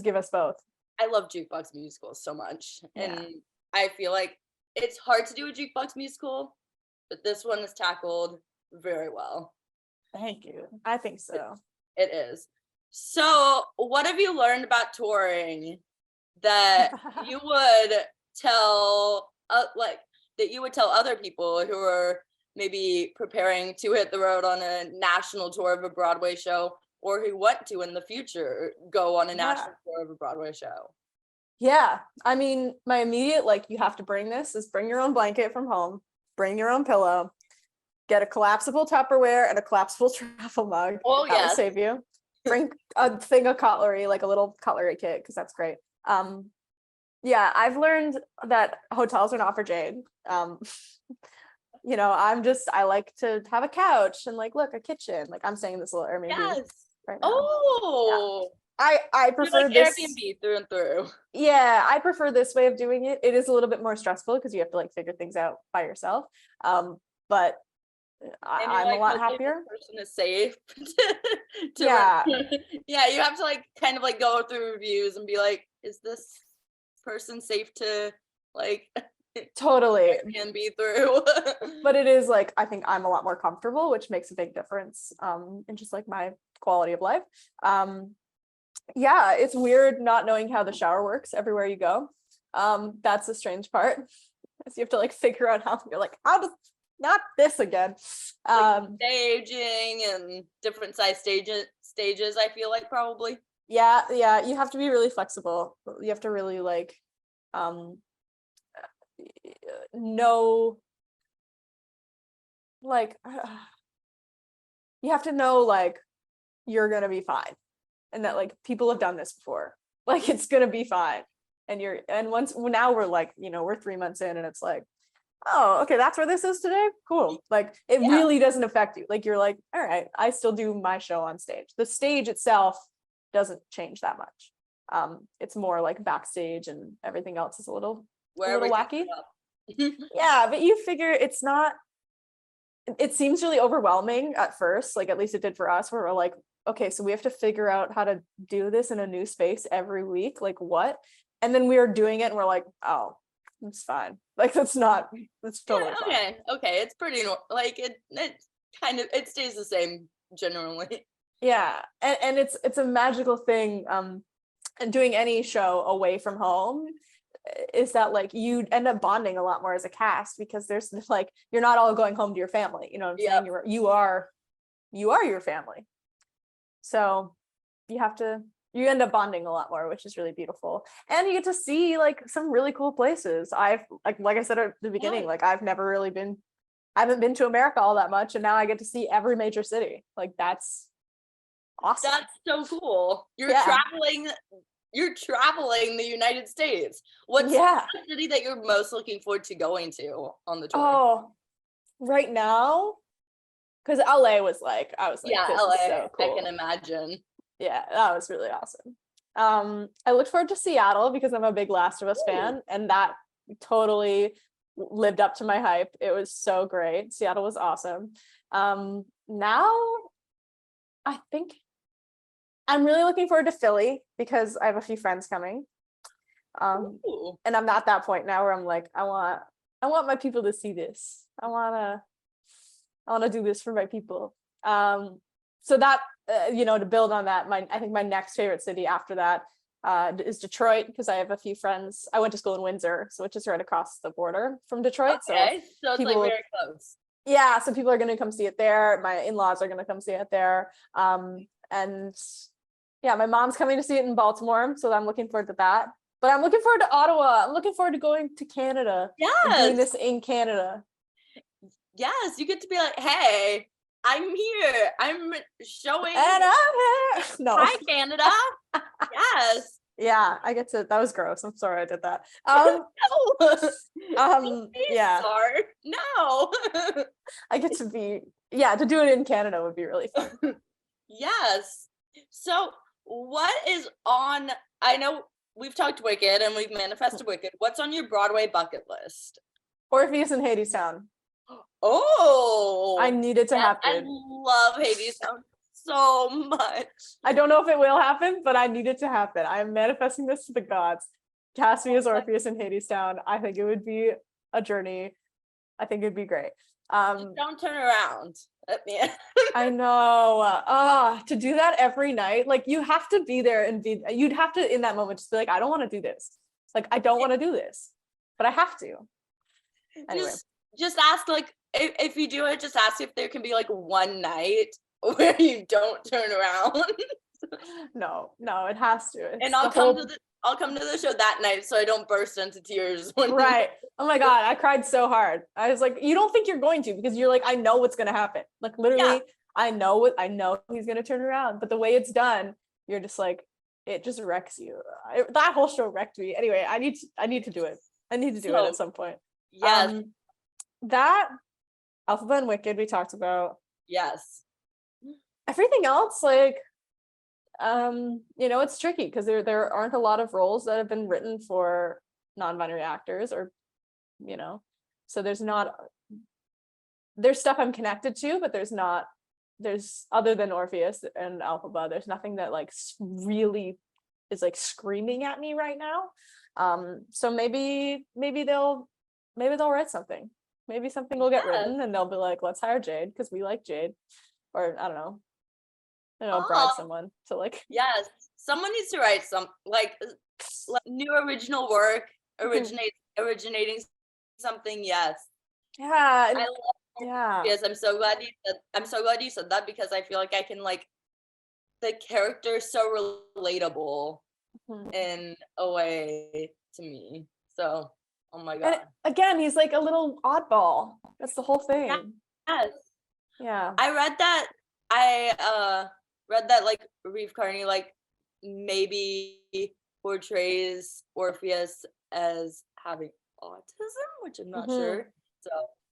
give us both. I love jukebox musicals so much, and I feel like it's hard to do a jukebox musical, but this one is tackled very well. Thank you. I think so. It is. So, what have you learned about touring that you would tell, other people who are maybe preparing to hit the road on a national tour of a Broadway show, or who want to in the future go on a national tour of a Broadway show? Yeah. I mean, my immediate, like, you have to bring your own blanket from home, bring your own pillow, get a collapsible Tupperware and a collapsible travel mug. Oh, that will save you. Bring a thing of cutlery, like a little cutlery kit, because that's great. Yeah, I've learned that hotels are not for Jade. You know, I like to have a couch and like, look, a kitchen. Like, I'm saying this little Airbnb right now. Oh, I prefer like this Airbnb through and through. Yeah, I prefer this way of doing it. It is a little bit more stressful because you have to like figure things out by yourself. But I'm like, a lot happier. The person is safe. Yeah. Yeah, you have to like kind of like go through reviews and be like, is this person safe to like totally Airbnb through? But it is like, I think I'm a lot more comfortable, which makes a big difference in just like my quality of life. Yeah, it's weird not knowing how the shower works everywhere you go. That's the strange part. Is you have to like figure out how you're like, how does not this again? Like staging and different size stages, I feel like probably. Yeah, you have to be really flexible. You have to really like know, like you have to know like you're gonna be fine, and that like people have done this before. Like, it's gonna be fine. And now we're like, you know, we're 3 months in and it's like, oh, okay, that's where this is today. Cool. Like, it really doesn't affect you. Like, you're like, all right, I still do my show on stage. The stage itself doesn't change that much. It's more like backstage, and everything else is a little wacky. Yeah, but you figure it seems really overwhelming at first, like at least it did for us, where we're like, okay, so we have to figure out how to do this in a new space every week, like what? And then we were doing it and we're like, oh, it's fine. Like, it's totally fine. Okay, it's pretty like it kind of, it stays the same generally. Yeah, and it's a magical thing, and doing any show away from home is that like you end up bonding a lot more as a cast, because there's like, you're not all going home to your family, you know what I'm saying? You are your family, so you end up bonding a lot more, which is really beautiful. And you get to see like some really cool places. I've like I said at the beginning, like I haven't been to America all that much, and now I get to see every major city. Like, that's awesome. That's so cool. You're traveling the United States. What's the city that you're most looking forward to going to on the tour? Oh, right now, because LA was like, I was like, yeah, this LA, is so cool. I can imagine. Yeah, that was really awesome. I looked forward to Seattle because I'm a big Last of Us fan, and that totally lived up to my hype. It was so great. Seattle was awesome. Now I think I'm really looking forward to Philly because I have a few friends coming. And I'm at that point now where I'm like, I want my people to see this. I want to do this for my people. So that, to build on that, I think my next favorite city after that is Detroit, because I have a few friends. I went to school in Windsor, so it's just right across the border from Detroit. Okay, so it's like very close. Yeah, so people are going to come see it there. My in-laws are going to come see it there. And yeah, my mom's coming to see it in Baltimore, so I'm looking forward to that. But I'm looking forward to Ottawa. I'm looking forward to going to Canada. Yes. And doing this in Canada. Yes, you get to be like, hey, I'm here. I'm showing. And I'm here. No. Hi, Canada. Yes. Yeah, I get to. That was gross. I'm sorry I did that. No. Yeah. Sorry. No. I get to to do it in Canada would be really fun. Yes. So what is on, I know we've talked Wicked and we've manifested Wicked. What's on your Broadway bucket list? Orpheus in Hadestown. Oh, I need it to happen. I love Hadestown so much. I don't know if it will happen, but I need it to happen. I'm manifesting this to the gods. Cast me as Orpheus in Hadestown. I think it would be a journey. I think it'd be great. Just don't turn around at the end. I know. To do that every night, like you have to be there and you'd have to in that moment just be like, I don't want to do this. Like, I don't want to do this, but I have to. Anyway. Just ask like if you do it, just ask if there can be like one night where you don't turn around. No, it has to. And It's the whole I'll come to the show that night so I don't burst into tears when right. Oh my God, I cried so hard. I was like, you don't think you're going to, because you're like, I know what's gonna happen. Like literally, I know he's gonna turn around. But the way it's done, you're just like, it just wrecks you. That whole show wrecked me. Anyway, I need to do it. I need to do it at some point. Yes. That Alphabet and Wicked we talked about. Yes. Everything else, like, it's tricky because there aren't a lot of roles that have been written for non-binary actors, or so there's stuff I'm connected to, but there's other than Orpheus and Alphaba, there's nothing that like really is like screaming at me right now. So maybe they'll write something. Maybe something will get written and they'll be like, let's hire Jade because we like Jade, or I don't know, bribe someone to like. Yes, someone needs to write some like new original work, originating something. Yes. Yeah. I love Yes, I'm so glad you said that, because I feel like I can like the character is so relatable in a way to me. So, oh my God. And again, he's like a little oddball. That's the whole thing. Yes. Yeah. I read that like Reeve Carney like maybe portrays Orpheus as having autism, which I'm not sure. So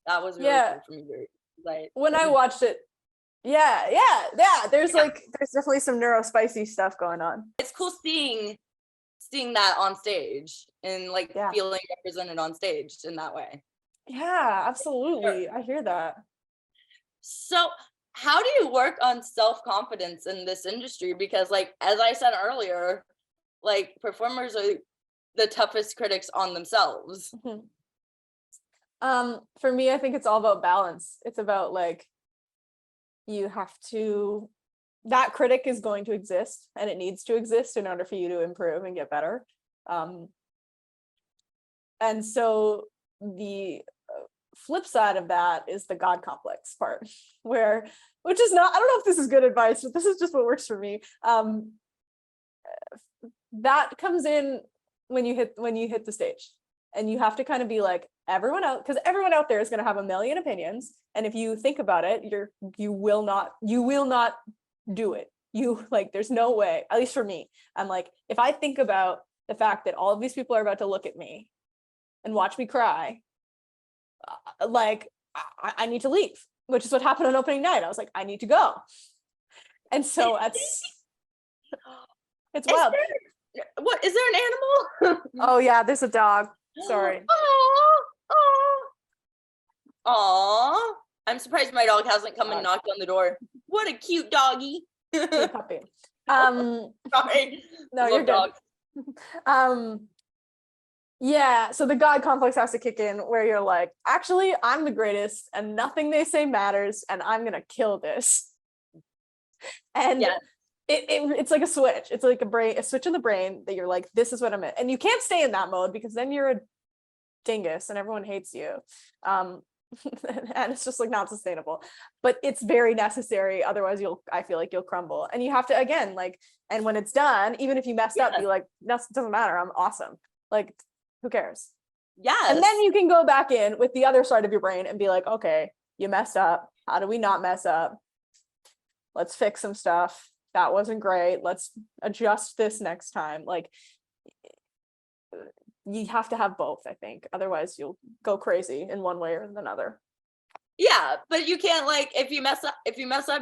that was really cool for me. Like when I watched it, yeah. There's definitely some neurospicy stuff going on. It's cool seeing that on stage and like feeling represented on stage in that way. Yeah, absolutely. I hear that. So how do you work on self-confidence in this industry? Because like, as I said earlier, like performers are the toughest critics on themselves. For me, I think it's all about balance. It's about like, that critic is going to exist and it needs to exist in order for you to improve and get better. And so the flip side of that is the God complex part, which is not, I don't know if this is good advice, but this is just what works for me. That comes in when you hit the stage, and you have to kind of be like, everyone out there is going to have a million opinions, and if you think about it, you will not do it. There's no way, at least for me. I'm like, if I think about the fact that all of these people are about to look at me and watch me cry, I need to leave, which is what happened on opening night. I was like, I need to go. And so it's wild. What is there an animal? Oh yeah, there's a dog. Sorry. Aww. I'm surprised my dog hasn't come and knocked on the door. What a cute doggy. Cute puppy. Sorry. No, you're good. Yeah, so the God complex has to kick in, where you're like, actually, I'm the greatest and nothing they say matters, and I'm gonna kill this. And it's like a switch. It's like a switch in the brain that you're like, this is what I'm in. And you can't stay in that mode, because then you're a dingus and everyone hates you. And it's just like not sustainable, but it's very necessary. Otherwise I feel like you'll crumble. And you have to, again, like, and when it's done, even if you messed up, be like, that doesn't matter. I'm awesome. Like, who cares? Yeah. And then you can go back in with the other side of your brain and be like, okay, you messed up. How do we not mess up? Let's fix some stuff. That wasn't great. Let's adjust this next time. Like, you have to have both, I think. Otherwise you'll go crazy in one way or another. Yeah, but you can't, like, if you mess up,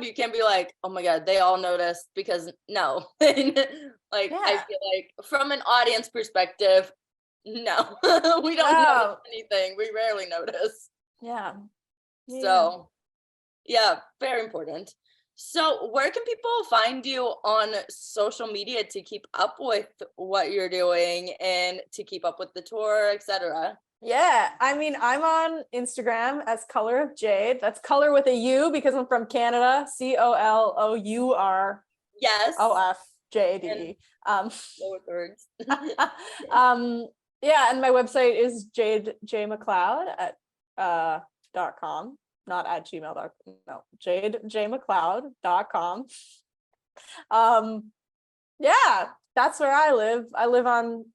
you can't be like, oh my God, they all noticed, because no. I feel like from an audience perspective, no. We don't notice anything. We rarely notice. Yeah. So, yeah, very important. So where can people find you on social media to keep up with what you're doing and to keep up with the tour, etc.? Yeah, I mean, I'm on Instagram as Color of Jade. That's color with a U because I'm from Canada. COLOUR. Yes. OFJADE. Lower thirds. Yeah, and my website is Jade McLeod at .com. not at gmail.com. No, jademcleod.com. Yeah, that's where I live. I live on,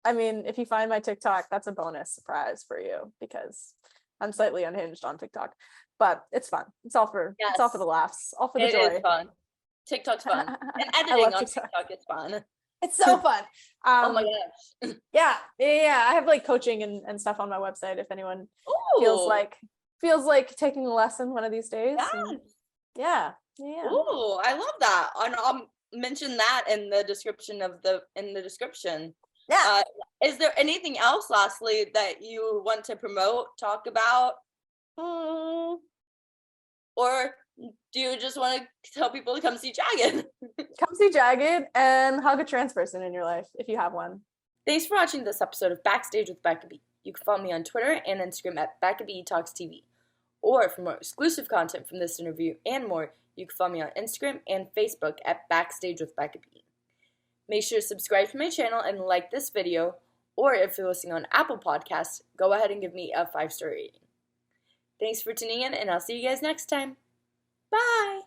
I mean, if you find my TikTok, that's a bonus surprise for you because I'm slightly unhinged on TikTok, but it's fun. It's all for the laughs, all for the joy. It is fun. TikTok's fun. And editing on TikTok is fun. It's so fun. Oh my gosh. Yeah. I have like coaching and stuff on my website if anyone feels like taking a lesson one of these days. Yes. Yeah. Ooh, I love that. And I'll mention that in the description Yeah. Is there anything else lastly that you want to promote, talk about? Or do you just want to tell people to come see Jagged? Come see Jagged and hug a trans person in your life if you have one. Thanks for watching this episode of Backstage with Becca B. You can follow me on Twitter and Instagram at Becca B Talks TV. Or for more exclusive content from this interview and more, you can follow me on Instagram and Facebook at Backstage with Becca B. Make sure to subscribe to my channel and like this video, or if you're listening on Apple Podcasts, go ahead and give me a 5-star rating. Thanks for tuning in, and I'll see you guys next time. Bye!